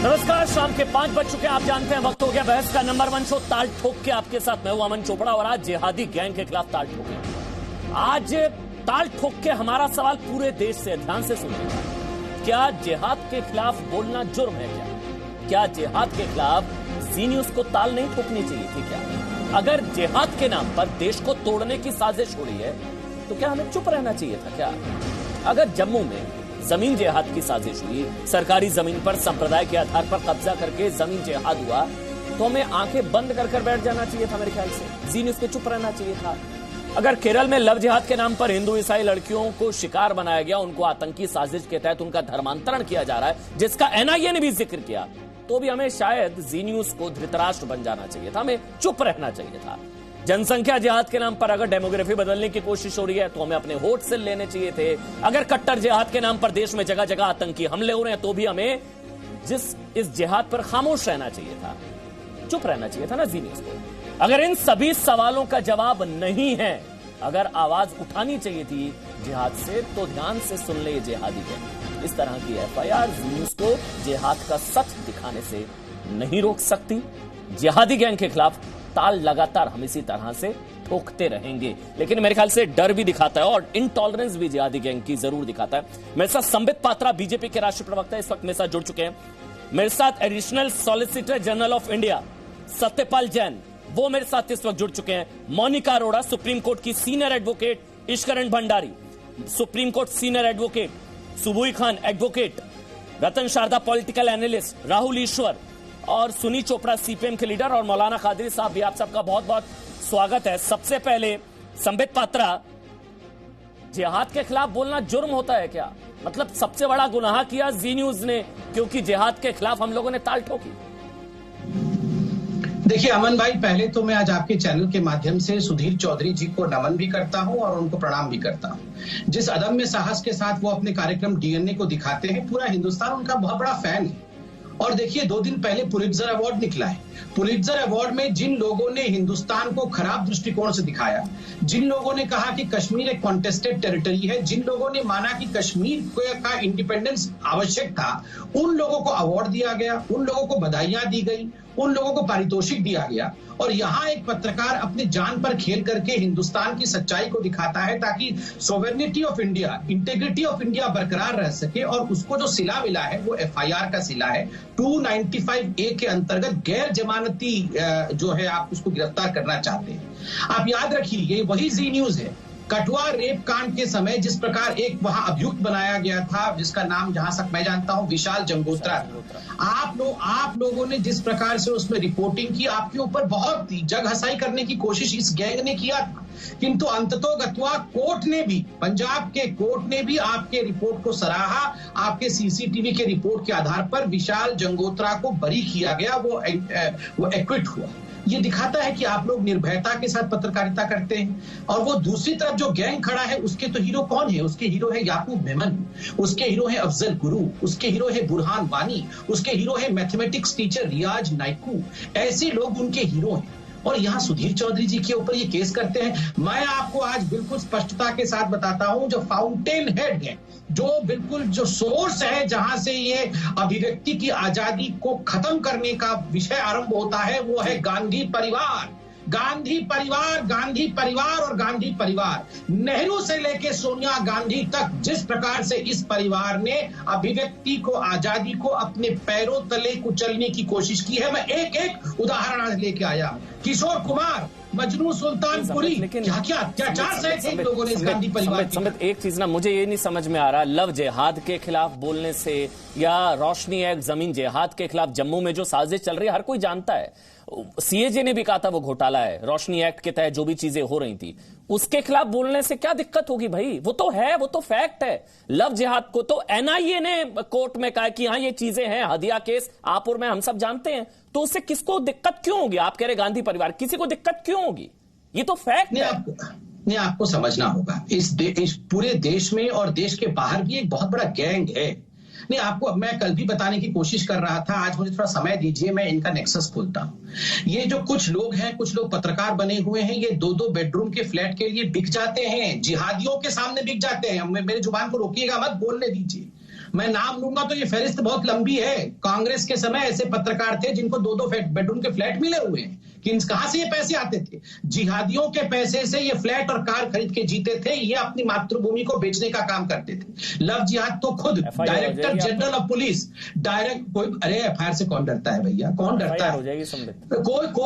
नमस्कार, शाम के 5 बज चुके हैं। आप जानते हैं वक्त हो गया बहस का। नंबर 1 शो ताल ठोक के आपके साथ मैं हूं अमन चोपड़ा और आज जिहादी गैंग के खिलाफ ताल ठोके। आज ताल ठोक के हमारा सवाल पूरे देश से, ध्यान से सुनिए। क्या जिहाद के खिलाफ बोलना जुर्म है? क्या जिहाद के खिलाफ जी न्यूज को ताल नहीं ठोकनी चाहिए थी? क्या अगर जिहाद के नाम पर देश को तोड़ने की साजिश हो रही है तो क्या हमें चुप रहना चाहिए था? क्या अगर जम्मू में जमीन जिहाद की साजिश हुई, सरकारी जमीन पर संप्रदाय के आधार पर कब्जा करके जमीन जिहाद हुआ, तो हमें आंखें बंद कर बैठ जाना चाहिए था? मेरे ख्याल से जी न्यूज को चुप रहना चाहिए था। अगर केरल में लव जिहाद के नाम पर हिंदू ईसाई लड़कियों को शिकार बनाया गया, उनको आतंकी साजिश के तहत उनका धर्मांतरण किया जा रहा है, जिसका एनआईए ने भी जिक्र किया, तो भी हमें शायद जी न्यूज को धृतराष्ट्र बन जाना चाहिए था, हमें चुप रहना चाहिए था। जनसंख्या जिहाद के नाम पर अगर डेमोग्राफी बदलने की कोशिश हो रही है तो हमें अपने वोट से लेने चाहिए थे। अगर कट्टर जिहाद के नाम पर देश में जगह जगह आतंकी हमले हो रहे हैं तो भी हमें इस जिहाद पर खामोश रहना चाहिए था, चुप रहना चाहिए था ना जी न्यूज को। अगर इन सभी सवालों का जवाब नहीं है, अगर आवाज उठानी चाहिए थी जिहाद से, तो ध्यान से सुन ले। जिहादी गैंग इस तरह की एफआईआर जी न्यूज को जिहाद का सच दिखाने से नहीं रोक सकती। जिहादी गैंग के खिलाफ ताल लगातार हम इसी तरह से ठोकते रहेंगे, लेकिन मेरे ख्याल से डर भी दिखाता है और इंटॉलरेंस भी जिहादी गैंग की जरूर दिखाता है। मेरे साथ संबित पात्रा बीजेपी के राष्ट्रीय प्रवक्ता इस वक्त मेरे साथ जुड़ चुके हैं। मेरे साथ additional solicitor general of India Satyapal Jain, वो मेरे साथ इस वक्त जुड़ चुके हैं। मोनिका अरोड़ा, सुप्रीम कोर्ट की senior advocate, Ishwaran Bhandari, supreme court senior advocate, Subui Khan advocate, Ratan Sharda political analyst, Rahul Ishwar और सुनी चोपड़ा सीपीएम के लीडर, और मौलाना कादरी साहब भी। आप सबका बहुत बहुत स्वागत है। सबसे पहले संबित पात्रा, जिहाद के खिलाफ बोलना जुर्म होता है क्या? मतलब सबसे बड़ा गुनाह किया जी न्यूज ने, क्योंकि जिहाद के खिलाफ हम लोगों ने ताल ठोकी। देखिए अमन भाई, पहले तो मैं आज आपके चैनल के माध्यम से सुधीर चौधरी जी को नमन भी करता हूं और उनको प्रणाम भी करता हूं। जिस अदम्य साहस के साथ वो अपने कार्यक्रम डीएनए को दिखाते हैं, पूरा हिंदुस्तान उनका बहुत बड़ा फैन है। और देखिए 2 दिन पहले पुलित्जर अवार्ड निकला है। पुलित्जर अवार्ड में जिन लोगों ने हिंदुस्तान को खराब दृष्टिकोण से दिखाया, जिन लोगों ने कहा कि कश्मीर एक कॉन्टेस्टेड टेरिटरी है, जिन लोगों ने माना कि कश्मीर का इंडिपेंडेंस आवश्यक था, उन लोगों को अवार्ड दिया गया, उन लोगों को बधाइयां दी गई, उन लोगों को पारितोषिक दिया गया। और यहाँ एक पत्रकार अपने जान पर खेल करके हिंदुस्तान की सच्चाई को दिखाता है ताकि sovereignty of India, integrity of India बरकरार रह सके। और उसको जो सिला मिला है वो एफआईआर का सिला है। 295A के अंतर्गत गैर जमानती जो है आप उसको गिरफ्तार करना चाहते हैं। आप याद रखिए, ये वही जी न्यूज है। कठुआ रेप कांड के समय जिस प्रकार एक वहां अभियुक्त बनाया गया था, जिसका नाम जहां तक मैं जानता हूं विशाल जंगोत्रा, आप लोगों ने जिस प्रकार से उसमें रिपोर्टिंग की, आपके ऊपर बहुत जग हंसाई करने की कोशिश इस गैंग ने किया था। किंतु अंततोगत्वा कोर्ट ने भी, पंजाब के कोर्ट ने भी आपके रिपोर्ट को सराहा। आपके सीसीटीवी के रिपोर्ट के आधार पर विशाल जंगोत्रा को बरी किया गया, वो एक्विट हुआ। ये दिखाता है कि आप लोग निर्भयता के साथ पत्रकारिता करते हैं। और वो दूसरी तरफ जो गैंग खड़ा है, उसके तो हीरो कौन है? उसके हीरो है याकूब मेमन, उसके हीरो है अफजल गुरु, उसके हीरो है बुरहान वानी, उसके हीरो है मैथमेटिक्स टीचर रियाज नाइकू। ऐसे लोग उनके हीरो हैं। और यहाँ सुधीर चौधरी जी के ऊपर ये केस करते हैं। मैं आपको आज बिल्कुल स्पष्टता के साथ बताता हूं, जो फाउंटेन हेड है, जो बिल्कुल जो सोर्स है जहां से ये अभिव्यक्ति की आजादी को खत्म करने का विषय आरंभ होता है, वो है गांधी परिवार। गांधी परिवार, गांधी परिवार और गांधी परिवार। नेहरू से लेके सोनिया गांधी तक जिस प्रकार से इस परिवार ने अभिव्यक्ति को, आजादी को अपने पैरों तले कुचलने की कोशिश की है, मैं एक एक उदाहरण आज लेके आया हूं। किशोर कुमार, मजनू सुल्तानपुरी, क्या अत्याचार सहे थे इन लोगों ने इस गांधी परिवार की। संबित, एक चीज ना मुझे ये नहीं समझ में आ रहा, लव जिहाद के खिलाफ बोलने से या रोशनी एक्ट जमीन जिहाद के खिलाफ जम्मू में जो साजिश चल रही है हर कोई जानता है। सीएजे ने भी कहा था वो घोटाला है, रोशनी एक्ट के तहत जो भी चीजें हो रही थी उसके खिलाफ बोलने से क्या दिक्कत होगी भाई? वो तो है, वो तो फैक्ट है। लव जिहाद को तो एनआईए ने कोर्ट में कहा कि हाँ ये चीजें हैं, हदिया केस आपुर में हम सब जानते हैं, तो उससे किसको दिक्कत क्यों होगी? आप कह रहे गांधी परिवार, किसी को दिक्कत क्यों होगी? ये तो फैक्ट है। नहीं, आपको समझना होगा, इस पूरे देश में और देश के बाहर भी एक बहुत बड़ा गैंग है। नहीं, आपको मैं कल भी बताने की कोशिश कर रहा था, आज मुझे थोड़ा समय दीजिए, मैं इनका नेक्सस खोलता हूं। ये जो कुछ लोग हैं, कुछ लोग पत्रकार बने हुए हैं, ये 2-2 बेडरूम के फ्लैट के लिए बिक जाते हैं, जिहादियों के सामने बिक जाते हैं। मेरे जुबान को रोकिएगा मत, बोलने दीजिए। मैं नाम लूंगा तो ये फहरिस्त बहुत लंबी है। कांग्रेस के समय ऐसे पत्रकार थे जिनको 2-2 बेडरूम के फ्लैट मिले हुए हैं। कि कहां से ये पैसे आते थे? जिहादियों के पैसे से ये फ्लैट और कार खरीद के जीते थे। ये अपनी मातृभूमि को बेचने का काम करते थे। लव जिहाद तो खुद डायरेक्टर जनरल ऑफ पुलिस अरे एफआईआर से कौन डरता है भैया? कौन डरता है?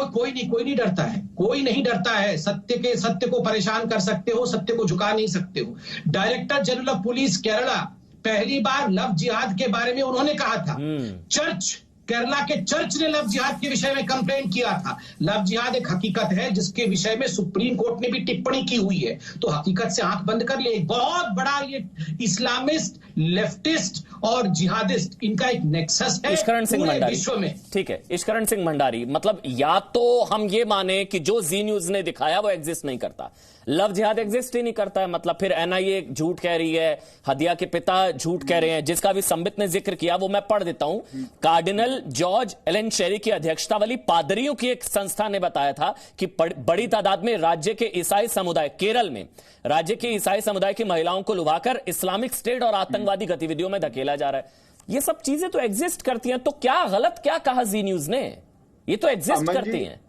कोई नहीं डरता है। कोई नहीं डरता है। सत्य को परेशान कर सकते हो, सत्य को झुका नहीं सकते हो। Director general of police Kerala पहली बार लव जिहाद के बारे में उन्होंने कहा था। केरला के चर्च ने लव जिहाद के विषय में कंप्लेंट किया था। लव जिहाद एक हकीकत है जिसके विषय में सुप्रीम कोर्ट ने भी टिप्पणी की हुई है। तो हकीकत से आंख बंद कर ले। बहुत बड़ा ये इस्लामिस्ट, लेफ्टिस्ट और जिहादिस्ट, इनका एक नेक्सस है पूरे विश्व में। ठीक है, इश्करण सिंह भंडारी, मतलब या तो हम ये माने कि जो जी न्यूज ने दिखाया वो एग्जिस्ट नहीं करता, लव जिहाद एग्जिस्ट ही नहीं करता है, मतलब फिर एनआईए झूठ कह रही है, हदिया के पिता झूठ कह रहे हैं, जिसका भी संबित ने जिक्र किया वो मैं पढ़ देता हूं। कार्डिनल जॉर्ज एलन शेरी की अध्यक्षता वाली पादरियों की एक संस्था ने बताया था कि बड़ी तादाद में राज्य के ईसाई समुदाय, केरल में राज्य के ईसाई समुदाय की महिलाओं को लुभाकर इस्लामिक स्टेट और आतंकवादी गतिविधियों में धकेला जा रहा है। ये सब चीजें तो एग्जिस्ट करती हैं, तो क्या गलत क्या कहा जी न्यूज ने? ये तो एग्जिस्ट करती हैं।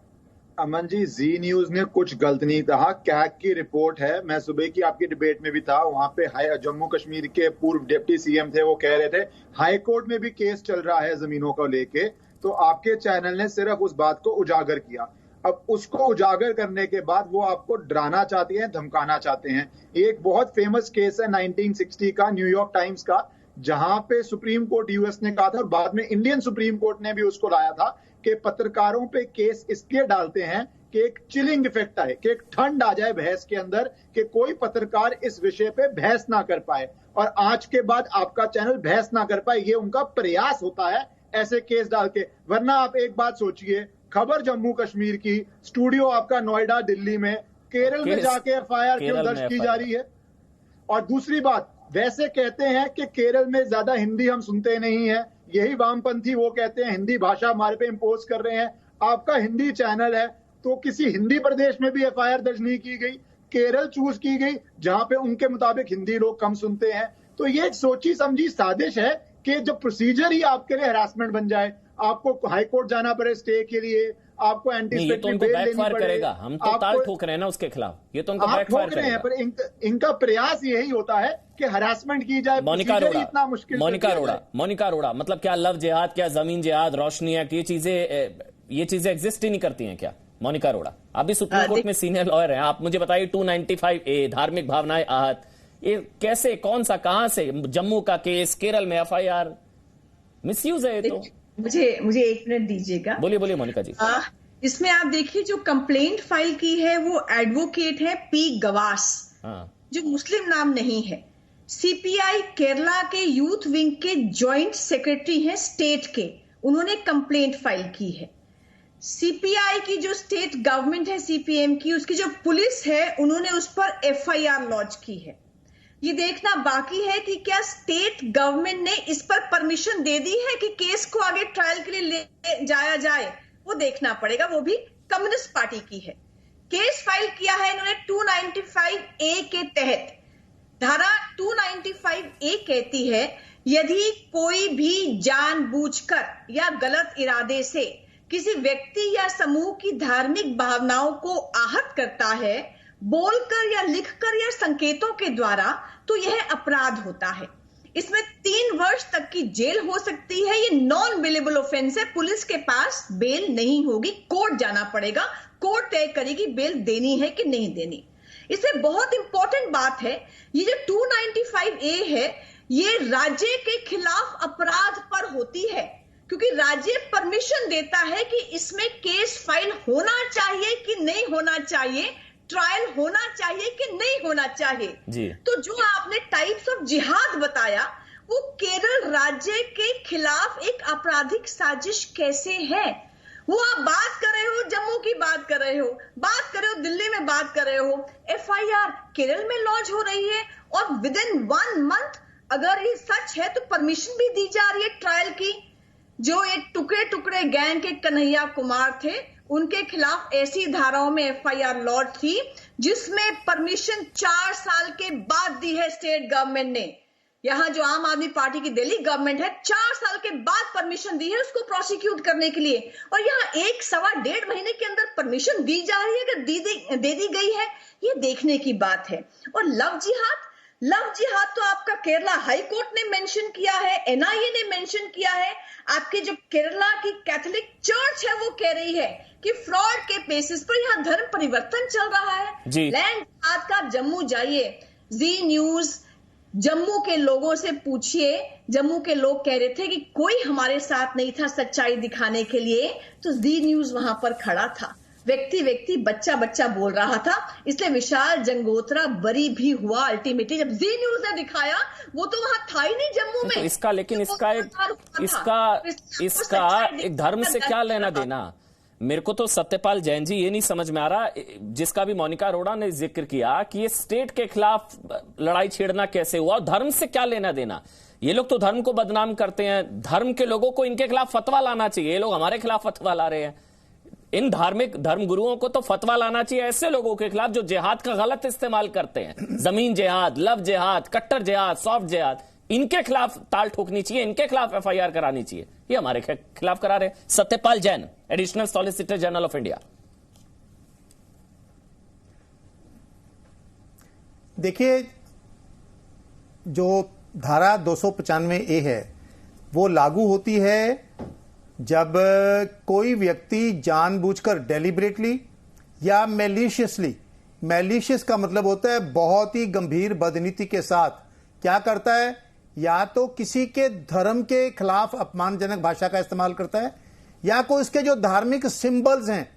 अमन जी, जी न्यूज ने कुछ गलत नहीं कहा। कैग की रिपोर्ट है, मैं सुबह की आपकी डिबेट में भी था, वहां पे जम्मू कश्मीर के पूर्व डिप्टी सीएम थे, वो कह रहे थे हाई कोर्ट में भी केस चल रहा है जमीनों को लेके। तो आपके चैनल ने सिर्फ उस बात को उजागर किया। अब उसको उजागर करने के बाद वो आपको डराना चाहते हैं, धमकाना चाहते हैं। एक बहुत फेमस केस है 1960 का, न्यूयॉर्क टाइम्स का, जहां पे सुप्रीम कोर्ट यूएस ने कहा था, और बाद में इंडियन सुप्रीम कोर्ट ने भी उसको लाया था कि पत्रकारों पे केस इसलिए डालते हैं कि एक चिलिंग इफेक्ट आए, कि एक ठंड आ जाए बहस के अंदर, कि कोई पत्रकार इस विषय पे बहस ना कर पाए, और आज के बाद आपका चैनल बहस ना कर पाए। ये उनका प्रयास होता है ऐसे केस डाल के। वरना आप एक बात सोचिए, खबर जम्मू कश्मीर की, स्टूडियो आपका नोएडा दिल्ली में, केरल में जाके एफआईआर क्यों दर्ज की जा रही है? और दूसरी बात, वैसे कहते हैं कि केरल में ज्यादा हिंदी हम सुनते नहीं है, यही वामपंथी वो कहते हैं हिंदी भाषा हमारे पे इम्पोज कर रहे हैं। आपका हिंदी चैनल है तो किसी हिंदी प्रदेश में भी एफआईआर दर्ज नहीं की गई, केरल चूज की गई जहां पे उनके मुताबिक हिंदी लोग कम सुनते हैं। तो ये एक सोची समझी साजिश है कि जब प्रोसीजर ही आपके लिए हरासमेंट बन जाए, आपको हाई कोर्ट जाना पड़े स्टे के लिए, आपको एंटीसिपेटरी बेल लेनी पड़ेगा। हम तो ताल ठोक रहे हैं ना उसके खिलाफ, ये तो उनको बैकफायर करेगा। पर इनका प्रयास यही होता है कि हरासमेंट की जाए। मोनिका अरोड़ा, मतलब क्या लव जिहाद, क्या जमीन जिहाद, रोशनी एक्ट, ये चीजें एग्जिस्ट ही नहीं करती हैं क्या? मोनिका अरोड़ा, आप भी सुप्रीम कोर्ट में सीनियर लॉयर हैं, आप मुझे बताइए 295A धार्मिक भावनाएं आहत, ये कैसे, कौन सा, कहां से? जम्मू का केस, केरल में एफआईआर, मिसयूज है ये तो। मुझे 1 मिनट दीजिएगा। बोलिए मोनिका जी। इसमें आप देखिए जो कंप्लेंट फाइल की है वो एडवोकेट है पी गवास, जो मुस्लिम नाम नहीं है। सीपीआई केरला के यूथ विंग के जॉइंट सेक्रेटरी हैं स्टेट के, उन्होंने कंप्लेंट फाइल की है। सीपीआई की जो स्टेट गवर्नमेंट है सीपीएम की, उसकी जो पुलिस है उन्होंने उस पर एफआईआर लॉन्च की है। ये देखना बाकी है कि क्या स्टेट गवर्नमेंट ने इस पर परमिशन दे दी है कि केस को आगे ट्रायल के लिए ले जाया जाए, वो देखना पड़ेगा। वो भी कम्युनिस्ट पार्टी की है। केस फाइल किया है इन्होंने 295A के तहत। धारा 295A कहती है यदि कोई भी जानबूझकर या गलत इरादे से किसी व्यक्ति या समूह की धार्मिक भावनाओं को आहत करता है, बोलकर या लिखकर या संकेतों के द्वारा, तो यह अपराध होता है। इसमें 3 वर्ष तक की जेल हो सकती है। ये नॉन बेलेबल ऑफेंस है। पुलिस के पास बेल नहीं होगी, कोर्ट जाना पड़ेगा, कोर्ट तय करेगी बेल देनी है कि नहीं देनी। इसमें बहुत इंपॉर्टेंट बात है, ये जो 295A है ये राज्य के खिलाफ अपराध पर होती है, क्योंकि राज्य परमिशन देता है कि इसमें केस फाइल होना चाहिए कि नहीं होना चाहिए, ट्रायल होना चाहिए कि नहीं होना चाहिए जी। तो जो आपने टाइप्स ऑफ जिहाद बताया, वो केरल राज्य के खिलाफ एक आपराधिक साजिश कैसे है? वो आप बात कर रहे हो, जम्मू की बात कर रहे हो, बात कर रहे हो, दिल्ली में बात कर रहे हो, एफआईआर केरल में लॉन्च हो रही है, और विद इन 1 मंथ अगर ये सच है तो परमिशन भी दी जा रही है ट्रायल की। जो एक टुकड़े टुकड़े गैंग के कन्हैया कुमार थे, उनके खिलाफ ऐसी धाराओं में एफआईआर लॉन्च थी जिसमें परमिशन 4 साल के बाद दी है स्टेट गवर्नमेंट ने। यहाँ जो आम आदमी पार्टी की दिल्ली गवर्नमेंट है 4 साल के बाद परमिशन दी है उसको प्रोसिक्यूट करने के लिए, और यहाँ 1-1.5 महीने के अंदर परमिशन दी जा रही है। अगर दे दी गई है, ये देखने की बात है। और लव जिहाद तो आपका केरला हाई कोर्ट ने मेंशन किया है, एनआईए ने मेंशन किया है। आपके जो केरला की कैथोलिक चर्च है वो कह रही है कि फ्रॉड के बेसिस पर यहाँ धर्म परिवर्तन चल रहा है। लैंड जिहाद का जम्मू जाइए, जी न्यूज जम्मू के लोगों से पूछिए। जम्मू के लोग कह रहे थे कि कोई हमारे साथ नहीं था सच्चाई दिखाने के लिए, तो जी न्यूज वहां पर खड़ा था, व्यक्ति बच्चा बोल रहा था। इसलिए विशाल जंगोत्रा बरी भी हुआ अल्टीमेटली। जब जी न्यूज ने दिखाया, वो तो वहां था ही नहीं जम्मू में। तो इसका एक धर्म से क्या लेना देना? मेरे को तो सत्यपाल जैन जी ये नहीं समझ में आ रहा, जिसका भी मोनिका अरोड़ा ने जिक्र किया कि ये स्टेट के खिलाफ लड़ाई छेड़ना कैसे हुआ, धर्म से क्या लेना देना? ये लोग तो धर्म को बदनाम करते हैं, धर्म के लोगों को इनके खिलाफ फतवा लाना चाहिए। ये लोग हमारे खिलाफ फतवा ला रहे हैं। इन धार्मिक धर्म गुरुओं को तो फतवा लाना चाहिए ऐसे लोगों के खिलाफ जो जिहाद का गलत इस्तेमाल करते हैं। जमीन जिहाद, लव जिहाद, कट्टर जिहाद, सॉफ्ट जिहाद, इनके खिलाफ ताल ठोकनी चाहिए, इनके खिलाफ एफआईआर करानी चाहिए। ये हमारे खिलाफ करा रहे। Satyapal Jain, additional solicitor general of India. देखिए, जो धारा 295A है वो लागू होती है जब कोई व्यक्ति जानबूझकर डेलिबरेटली या मैलिशियसली, मैलिशियस का मतलब होता है बहुत ही गंभीर बदनीति के साथ, क्या करता है, या तो किसी के धर्म के खिलाफ अपमानजनक भाषा का इस्तेमाल करता है, या कोई इसके जो धार्मिक सिंबल्स हैं,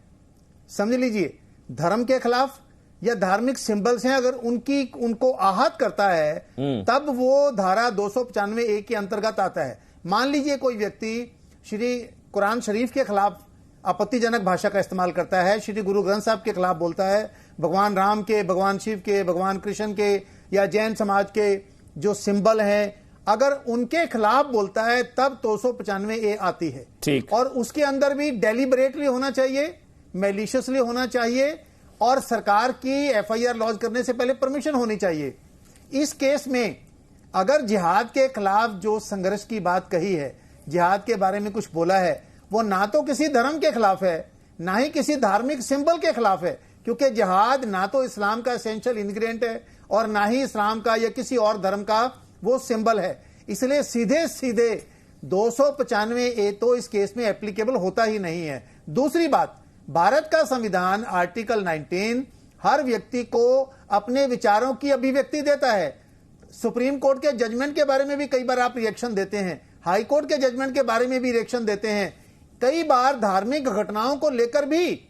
समझ लीजिए धर्म के खिलाफ या धार्मिक सिंबल्स हैं, अगर उनको आहत करता है तब वो धारा 295A के अंतर्गत आता है। मान लीजिए कोई व्यक्ति श्री कुरान शरीफ के खिलाफ आपत्तिजनक भाषा का इस्तेमाल करता है, श्री गुरु ग्रंथ साहब के खिलाफ बोलता है, भगवान राम के, भगवान शिव के, भगवान कृष्ण के या जैन समाज के जो सिंबल हैं, अगर उनके खिलाफ बोलता है तब 295A आती है। ठीक। और उसके अंदर भी डेलिबरेटली होना चाहिए, मैलिशियसली होना चाहिए, और सरकार की एफआईआर लॉन्च करने से पहले परमिशन होनी चाहिए। इस केस में अगर जिहाद के खिलाफ जो संघर्ष की बात कही है, जिहाद के बारे में कुछ बोला है, वो ना तो किसी धर्म के खिलाफ है, ना ही किसी धार्मिक सिंबल के खिलाफ है, क्योंकि जिहाद ना तो इस्लाम का एसेंशियल इंग्रेडिएंट है और ना ही इस्लाम का या किसी और धर्म का वो सिंबल है। इसलिए सीधे सीधे 295A तो इस केस में एप्लीकेबल होता ही नहीं है। दूसरी बात, भारत का संविधान आर्टिकल 19 हर व्यक्ति को अपने विचारों की अभिव्यक्ति देता है। सुप्रीम कोर्ट के जजमेंट के बारे में भी कई बार आप रिएक्शन देते हैं, हाई कोर्ट के जजमेंट के बारे में भी रिएक्शन देते हैं, कई बार धार्मिक घटनाओं को लेकर भी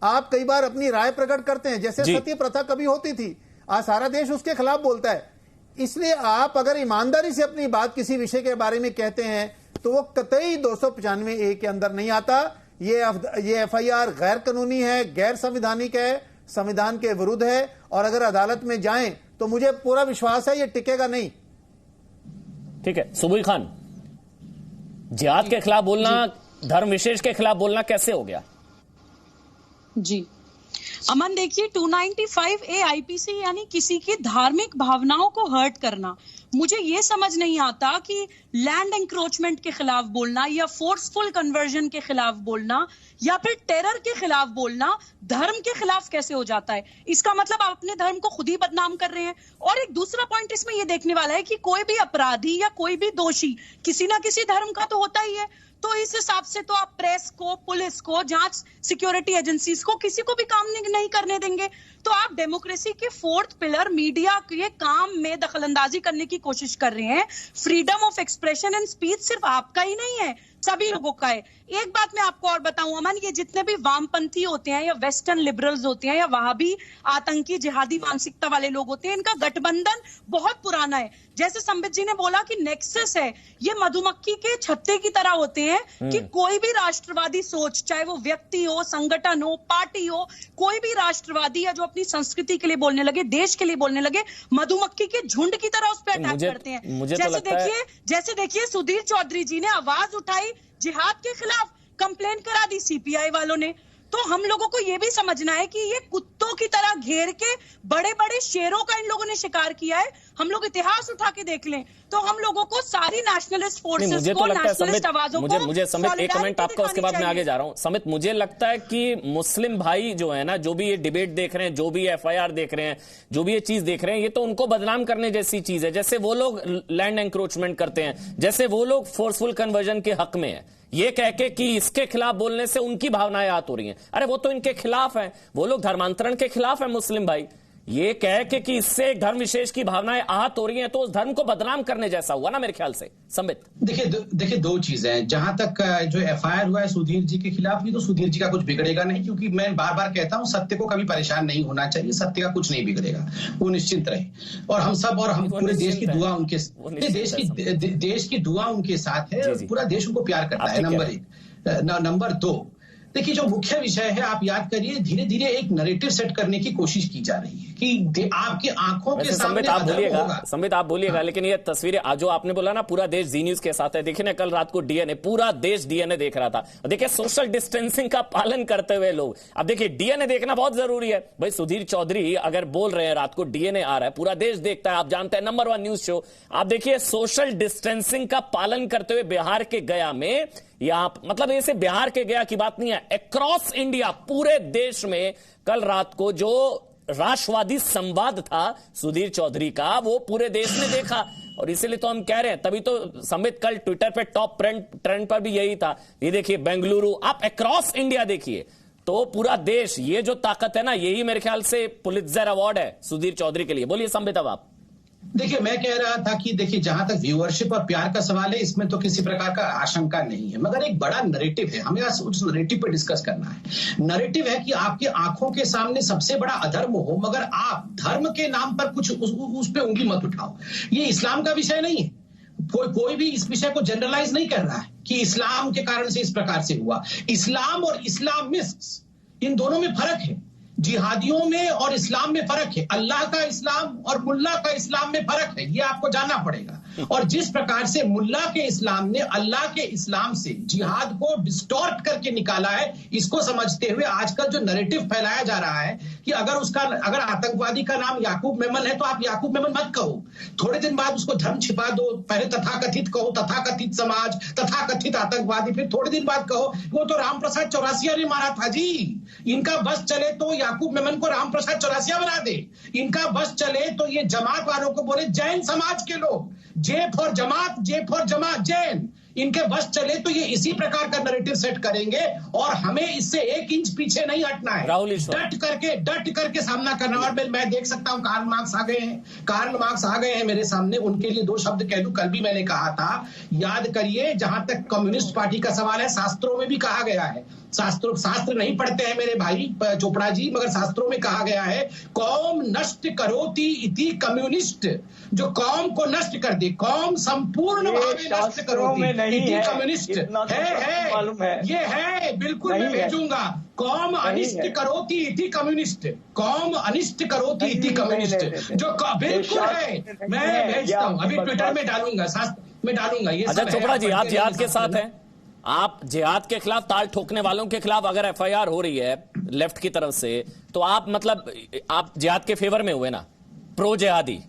आप कई बार अपनी राय प्रकट करते हैं। जैसे सती प्रथा कभी होती थी, आज सारा देश उसके खिलाफ बोलता है। इसलिए आप अगर ईमानदारी से अपनी बात किसी विषय के बारे में कहते हैं तो वो कतई 295A के अंदर नहीं आता। ये एफआईआर गैर कानूनी है, गैर संवैधानिक है, संविधान के विरुद्ध है, और अगर अदालत में जाएं तो मुझे पूरा विश्वास है ये टिकेगा नहीं। ठीक है, सुबुल खान, जिहाद के खिलाफ बोलना, धर्म विशेष के खिलाफ बोलना कैसे हो गया? जी अमन, देखिए 295A आईपीसी यानी किसी की धार्मिक भावनाओं को हर्ट करना। मुझे ये समझ नहीं आता कि लैंड एंक्रोचमेंट के खिलाफ बोलना या फोर्सफुल कन्वर्जन के खिलाफ बोलना या फिर टेरर के खिलाफ बोलना धर्म के खिलाफ कैसे हो जाता है। इसका मतलब आप अपने धर्म को खुद ही बदनाम कर रहे हैं। और एक दूसरा पॉइंट इसमें ये देखने वाला है कि कोई भी अपराधी या कोई भी दोषी किसी ना किसी धर्म का तो होता ही है। तो इस हिसाब से तो आप प्रेस को, पुलिस को, जांच सिक्योरिटी एजेंसीज को किसी को भी काम नहीं करने देंगे। तो आप डेमोक्रेसी के 4th पिलर मीडिया के काम में दखलंदाजी करने की कोशिश कर रहे हैं। Freedom of expression and speech सिर्फ आपका ही नहीं है, सभी लोगों का है। एक बात मैं आपको और बताऊं अमन, ये जितने भी वामपंथी होते हैं या वेस्टर्न लिबरल्स होते हैं या वहाबी आतंकी जिहादी मानसिकता वाले लोग होते हैं, इनका गठबंधन बहुत पुराना है। जैसे संबित जी ने बोला कि नेक्सस है, ये मधुमक्खी के छत्ते की तरह होते हैं कि कोई भी राष्ट्रवादी सोच, चाहे वो व्यक्ति हो, संगठन हो, पार्टी हो, कोई भी राष्ट्रवादी या जो अपनी संस्कृति के लिए बोलने लगे, देश के लिए बोलने लगे, मधुमक्खी के झुंड की तरह उस पर अटैक करते हैं। जैसे देखिए सुधीर चौधरी जी ने आवाज उठाई जिहाद के खिलाफ, कंप्लेंट करा दी सीपीआई वालों ने। तो हम लोगों को यह भी समझना है कि ये कुत्तों की तरह घेर के बड़े बड़े शेरों का इन लोगों ने शिकार किया है हम लोग इतिहास उठा के देख लें तो हम लोगों को सारी नेशनलिस्ट फोर्सेस को, नेशनलिस्ट आवाजों को, मुझे समित एक कमेंट आपका, उसके बाद मैं आगे जा रहा हूं। समित, मुझे लगता है कि मुस्लिम भाई जो है ना, जो भी ये डिबेट देख रहे हैं, जो भी एफआईआर देख रहे हैं, जो भी ये चीज देख रहे हैं, ये तो उनको बदनाम करने जैसी चीज है। जैसे वो लोग लैंड एंक्रोचमेंट करते हैं, जैसे वो लोग फोर्सफुल कन्वर्जन के हक में है, ये कह के कि इसके खिलाफ बोलने से उनकी भावनाएं आहत हो रही हैं। अरे वो तो इनके खिलाफ है, वो लोग धर्मांतरण के खिलाफ है मुस्लिम भाई। ये कह के कि इससे एक धर्म विशेष की भावनाएं आहत हो रही हैं, तो उस धर्म को बदनाम करने जैसा हुआ ना मेरे ख्याल से। संबित, देखिए दो चीजें। जहां तक जो एफआईआर हुआ है सुधीर जी के खिलाफ, ये तो सुधीर जी का कुछ बिगड़ेगा नहीं, क्योंकि मैं बार बार कहता हूं सत्य को कभी परेशान नहीं होना चाहिए। सत्य का कुछ नहीं बिगड़ेगा, वो निश्चिंत रहे। और हम सब और हम पूरे देश की दुआ उनके देश की दुआ उनके साथ है। पूरा देश उनको प्यार करता है, नंबर एक। नंबर दो, देखिए जो मुख्य विषय है, आप याद करिए, धीरे धीरे एक नैरेटिव सेट करने की कोशिश की जा रही है कि आपकी आंखों के सामने संबित आप बोलिएगा, लेकिन ये तस्वीरें जो आपने बोला ना, पूरा देश जी न्यूज के साथ है। देखिए ना, कल रात को डीएनए, पूरा देश डीएनए देख रहा था। देखिए सोशल डिस्टेंसिंग का पालन करते हुए लोग, अब देखिए डीएनए देखना बहुत जरूरी है भाई। सुधीर चौधरी अगर बोल रहे हैं रात को डीएनए आ रहा है, पूरा देश देखता है, आप जानते हैं, नंबर 1 न्यूज शो। आप देखिए सोशल डिस्टेंसिंग का पालन करते हुए बिहार के गया में, यहां मतलब ऐसे बिहार के गया की बात नहीं है, अक्रॉस इंडिया पूरे देश में कल रात को जो राष्ट्रवादी संवाद था सुधीर चौधरी का, वो पूरे देश ने देखा। और इसीलिए तो हम कह रहे हैं, तभी तो संबित कल ट्विटर पे टॉप ट्रेंड पर भी यही था। ये देखिए बेंगलुरु, आप अक्रॉस इंडिया देखिए, तो पूरा देश, ये जो ताकत है ना, यही मेरे ख्याल से पुलित्जर अवार्ड है सुधीर चौधरी के लिए। बोलिए संबित अब आप। देखिए मैं कह रहा था कि देखिए जहां तक व्यूअरशिप और प्यार का सवाल है, इसमें तो किसी प्रकार का आशंका नहीं है, मगर एक बड़ा नैरेटिव है, हमें उस नैरेटिव पर डिस्कस करना है। नैरेटिव है कि आपकी आंखों के सामने सबसे बड़ा अधर्म हो, मगर आप धर्म के नाम पर कुछ उस पे उंगली मत उठाओ। ये इस्लाम का विषय नहीं है। कोई भी इस विषय को जनरलाइज नहीं कर रहा है कि इस्लाम के कारण से इस प्रकार से हुआ। इस्लाम और इस्लामिस्ट, इन दोनों में फर्क है। जिहादियों में और इस्लाम में फर्क है। अल्लाह का इस्लाम और मुल्ला का इस्लाम में फर्क है, ये आपको जानना पड़ेगा। और जिस प्रकार से मुल्ला के इस्लाम ने अल्लाह के इस्लाम से जिहाद को डिस्टॉर्ट करके निकाला है, इसको समझते हुए आजकल जो नैरेटिव फैलाया जा रहा है कि अगर आतंकवादी का नाम याकूब मेमन है तो आप याकूब मेमन मत कहो, थोड़े दिन बाद उसको धर्म छिपा दो, पहले तथाकथित कहो, तथाकथित समाज, तथाकथित आतंकवादी, फिर थोड़े दिन बाद कहो वो तो रामप्रसाद चौरासिया ने मारा था जी। इनका बस चले तो याकूब मेमन को रामप्रसाद चौरासिया बना दे, इनका बस चले तो ये जमात वालों को बोले जैन समाज के लोग, जे फॉर जमात जैन। इनके बस चले तो ये इसी प्रकार का नैरेटिव सेट करेंगे और हमें इससे 1 इंच पीछे नहीं हटना है। डट करके सामना करना। और मैं देख सकता हूं कार्ल मार्क्स आ गए हैं मेरे सामने, उनके लिए 2 शब्द कह दूं। कल भी मैंने कहा था, याद करिए, जहां तक कम्युनिस्ट पार्टी का सवाल है, शास्त्रों में भी कहा गया है, शास्त्र नहीं पढ़ते हैं मेरे भाई चोपड़ा जी, मगर शास्त्रों में कहा गया है, कौम नष्ट करोति इति कम्युनिस्ट, जो कौम को नष्ट कर दे, कौम संपूर्ण भावे नष्ट करोति इति कम्युनिस्ट है। ये है, बिल्कुल मैं भेजूंगा। कौम अनिष्ट करोति इति कम्युनिस्ट, कौम अनिष्ट करोति इति कम्युनिस्ट, जो बिल्कुल है। मैं भेजता हूं, अभी ट्विटर में डालूंगा, शास्त्र में डालूंगा। ये अच्छा चोपड़ा जी, आप जिहाद के साथ हैं, आप जिहाद के खिलाफ, ताल ठोकने वालों के खिलाफ अगर एफआईआर हो रही है लेफ्ट की तरफ से, तो आप मतलब आप जिहाद के फेवर में हुए ना, प्रो जिहादी?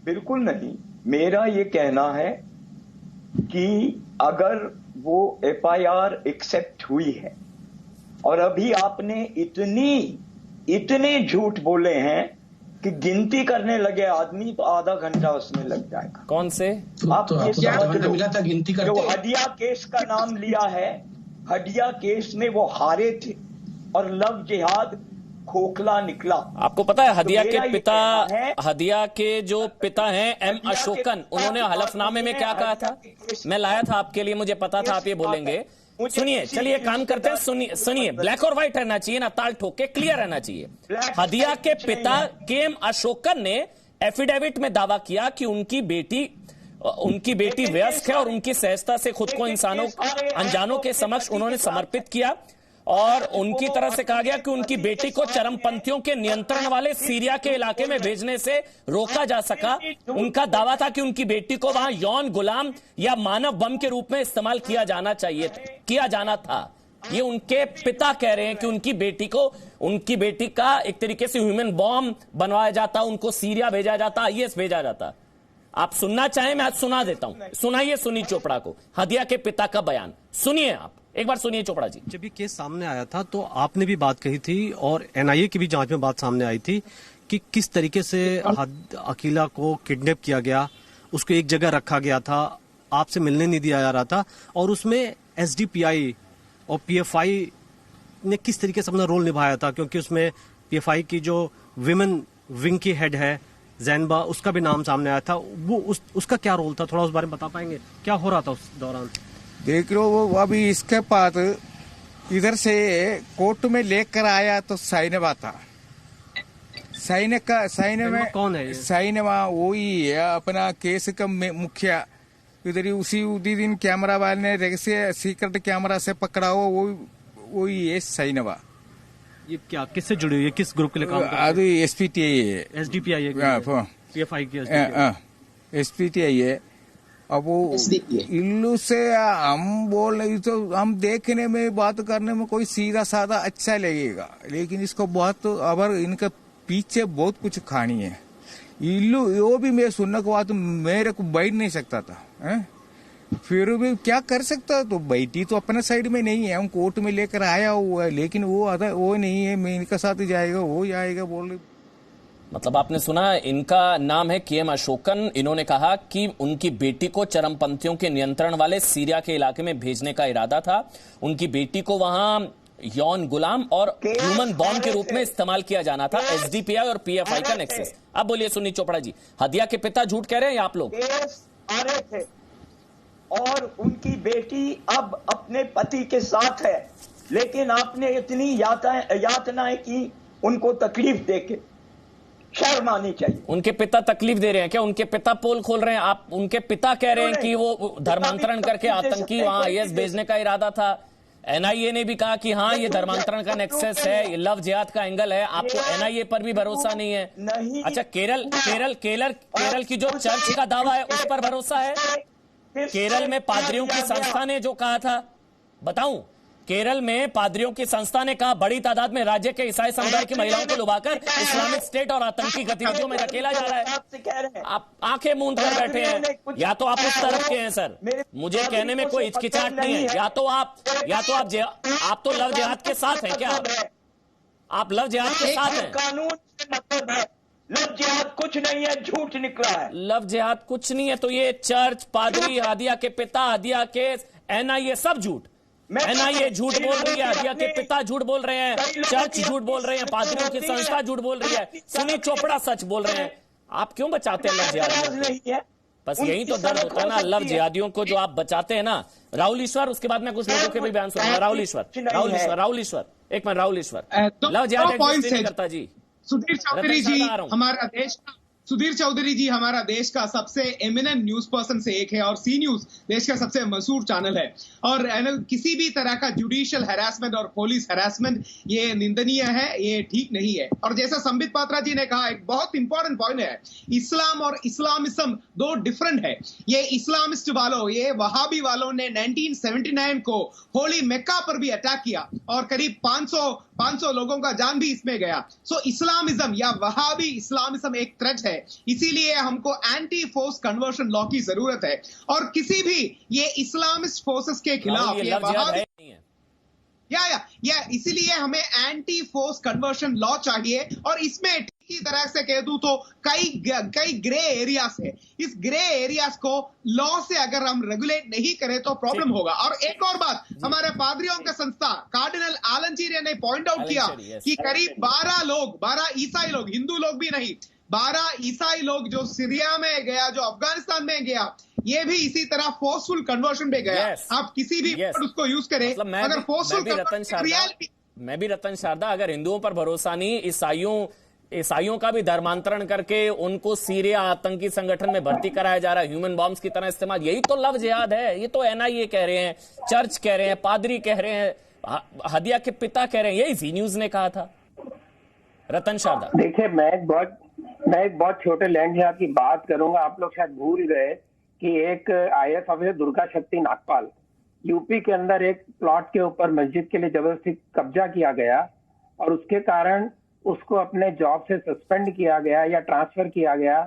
बिल्कुल नहीं। मेरा ये कहना है कि अगर वो एफआईआर एक्सेप्ट हुई है और अभी आपने इतने झूठ बोले हैं कि गिनती करने लगे आदमी तो आधा घंटा उसमें लग जाएगा। कौन से? आप ये समझ लो, मिला था गिनती करते। जो हडिया केस का नाम लिया है, हडिया केस में वो हारे थे और लव जिहाद खोखला निकला। आपको पता है हदिया के जो पिता हैं एम अशोकन, उन्होंने हलफनामे में क्या कहा था? मैं लाया था आपके लिए, मुझे पता था आप ये बोलेंगे। सुनिए, चलिए काम करते हैं, सुनिए, ब्लैक और व्हाइट रहना चाहिए ना, ताल ठोक के क्लियर रहना चाहिए। हदिया के पिता के एम अशोकन ने एफिडेविट में दावा किया कि उनकी बेटी वयस्क है और उनकी सहजता से खुद को अनजानों के समक्ष उन्होंने समर्पित किया, और उनकी तरफ से कहा गया कि उनकी बेटी को चरमपंथियों के नियंत्रण वाले सीरिया के इलाके में भेजने से रोका जा सका। उनका दावा था कि उनकी बेटी को वहां यौन गुलाम या मानव बम के रूप में इस्तेमाल किया जाना था। ये उनके पिता कह रहे हैं कि उनकी बेटी का एक तरीके से ह्यूमन बॉम्ब बनवाया जाता, उनको सीरिया भेजा जाता, आईएस भेजा जाता। आप सुनना चाहें मैं आज सुना देता हूं, सुनाइए सुनील चोपड़ा को हदिया के पिता का बयान सुनिए। आप एक बार सुनिए चोपड़ा जी। जब ये केस सामने आया था तो आपने भी बात कही थी और एनआईए की भी जांच में बात सामने आई थी कि किस तरीके से अकीला को किडनैप किया गया, उसको एक जगह रखा गया था, आपसे मिलने नहीं दिया जा रहा था, और उसमें एसडीपीआई और पीएफआई ने किस तरीके से अपना रोल निभाया था, क्योंकि उसमें पीएफआई की जो विमेन विंग की हेड है जैनबा, उसका भी नाम सामने आया था। वो उसका क्या रोल था, थोड़ा उस बारे में बता पाएंगे, क्या हो रहा था उस दौरान? देख लो, वो अभी इसके बाद इधर से कोर्ट में लेकर आया तो साइनवा था। साइनवा कौन है? साइनवा वही है अपना केस का मुखिया। इधर ही उसी दिन कैमरा वाले ने सीक्रेट कैमरा से पकड़ा हुआ वही है साइनवा। ये क्या किससे जुड़ी हुई है, किस ग्रुप के लिए काम कर रही है? अभी एसपीटीआई है, एसडीपीआई है, पीएफआई की एसपीटीआई है। अब वो इल्लू से हम बोल रहे तो हम देखने में बात करने में कोई सीधा साधा अच्छा लगेगा, लेकिन इसको बहुत अबर इनके पीछे बहुत कुछ कहानी है। इल्लू वो भी मैं सुनने के बाद मेरे को बैठ नहीं सकता था है? फिर भी क्या कर सकता, तो बैठी तो अपने साइड में नहीं है, हम कोर्ट में लेकर आया हुआ है, लेकिन वो नहीं है, मैं इनके साथ ही जाएगा, वो जाएगा बोल रही। मतलब आपने सुना, इनका नाम है केएम अशोकन। इन्होंने कहा कि उनकी बेटी को चरमपंथियों के नियंत्रण वाले सीरिया के इलाके में भेजने का इरादा था। उनकी बेटी को वहां यौन गुलाम और ह्यूमन बॉम्ब के रूप में इस्तेमाल किया जाना था। एसडीपीआई और पीएफआई का नेक्सस। अब बोलिए सुनील चोपड़ा जी, हदिया के पिता झूठ कह रहे हैं या आप लोग? आ रहे थे और उनकी बेटी अब अपने पति के साथ है, लेकिन आपने इतनी यातनाएं की उनको तकलीफ देके, शर्म आनी चाहिए। उनके पिता तकलीफ दे रहे हैं क्या? उनके पिता पोल खोल रहे हैं? आप उनके पिता कह रहे हैं कि वो धर्मांतरण करके आतंकी वहां आईएस भेजने का इरादा था। एनआईए ने भी कहा कि हाँ ये धर्मांतरण का नेक्सस है, ये लव जिहाद का एंगल है। आपको एनआईए पर भी भरोसा नहीं है? अच्छा, केरल की जो चर्च का दावा है उस पर भरोसा है? केरल में पादरियों की संस्था ने जो कहा था, बताऊं, केरल में पादरियों की संस्था ने कहा बड़ी तादाद में राज्य के ईसाई समुदाय की महिलाओं को लुभाकर इस्लामिक स्टेट और आतंकी गतिविधियों में धकेला जा रहा है। आप आंखें मूंद कर बैठे हैं। या तो आप उस तरफ के हैं सर, मुझे कहने में कोई हिचकिचाहट नहीं है, या तो आप तो लव जिहाद के साथ हैं क्या? आप लव जिहाद के साथ हैं? कानून से मतलब है, लव जिहाद कुछ नहीं है, झूठ निकला है। लव जिहाद कुछ नहीं है तो ये चर्च, पादरी, हदिया के पिता, हदिया के एनआईए सब झूठ। एनआईए झूठ बोल रही है, हदिया के पिता झूठ बोल रहे हैं, चर्च झूठ बोल रहे हैं, पादरियों की संस्था झूठ बोल रही है, सुनील चोपड़ा सच बोल रहे हैं। आप क्यों बचाते हैं लव जिहादियों? बस यही तो दर्द होता है ना लव जिहादियों को, जो आप बचाते हैं ना। राहुल ईश्वर, उसके बाद मैं कुछ लोगों के भी बयान सुनूंगा। राहुल ईश्वर एक मिनट, राहुल ईश्वर, लव जिहाद नहीं करता जी। सुधीर चौधरी जी हमारा देश का सबसे एमिनेंट न्यूज पर्सन से एक है और सी न्यूज देश का सबसे मशहूर चैनल है। और किसी भी तरह का जुडिशियल हैरासमेंट और पुलिस हैरासमेंट ये निंदनीय है, ये ठीक नहीं है। और जैसा संबित पात्रा जी ने कहा, एक बहुत इंपॉर्टेंट पॉइंट है, इस्लाम और इस्लामिज्म दो डिफरेंट है। ये इस्लामिस्ट वालों, ये वहाबी वालों ने 1979 को होली मेक्का पर भी अटैक किया और करीब 500 लोगों का जान भी इसमें गया। सो इस्लामिज्म या वहाबी इस्लामिज्म एक थ्रेट है, इसीलिए हमको एंटी फोर्स कन्वर्शन लॉ की जरूरत है। और किसी भी ये इस्लामिस्ट फोर्सेस के खिलाफ इसीलिए हमें एंटी फोर्स कन्वर्शन लॉ चाहिए। और इसमें की तरह से कह दूं तो कई ग्रे एरियाज है। इस ग्रे एरियाज को लॉ से अगर हम रेगुलेट नहीं करें तो प्रॉब्लम होगा। और एक और बात, हमारे पादरियों का संस्था कार्डिनल आलनचीरिया ने पॉइंट आउट किया कि करीब 12 ईसाई लोग, हिंदू लोग भी नहीं, 12 ईसाई लोग जो सीरिया में गया, जो अफगानिस्तान में गया, ये भी इसी तरह फोर्सफुल कन्वर्शन में गया। आप किसी भी उसको यूज करें, अगर फोर्सफुल मैं भी रतन शारदा, अगर हिंदुओं पर भरोसा नहीं, ईसाइयों का भी धर्मांतरण करके उनको सीरिया आतंकी संगठन में भर्ती कराया जा रहा है, ह्यूमन बॉम्ब्स की तरह इस्तेमाल, यही तो लव जिहाद है। ये तो एनआईए कह रहे हैं, चर्च कह रहे हैं, पादरी कह रहे हैं, हदिया के पिता कह रहे हैं, यही जी न्यूज ने कहा था। रतन शारदा, देखिए, मैं एक बहुत छोटे लैंड जिहाद की बात करूंगा। आप लोग शायद भूल गए कि एक आईएएस ऑफिसर दुर्गा शक्ति नागपाल, यूपी के अंदर एक प्लॉट के ऊपर मस्जिद के लिए जबरदस्ती कब्जा किया गया और उसके कारण उसको अपने जॉब से सस्पेंड किया गया या ट्रांसफर किया गया,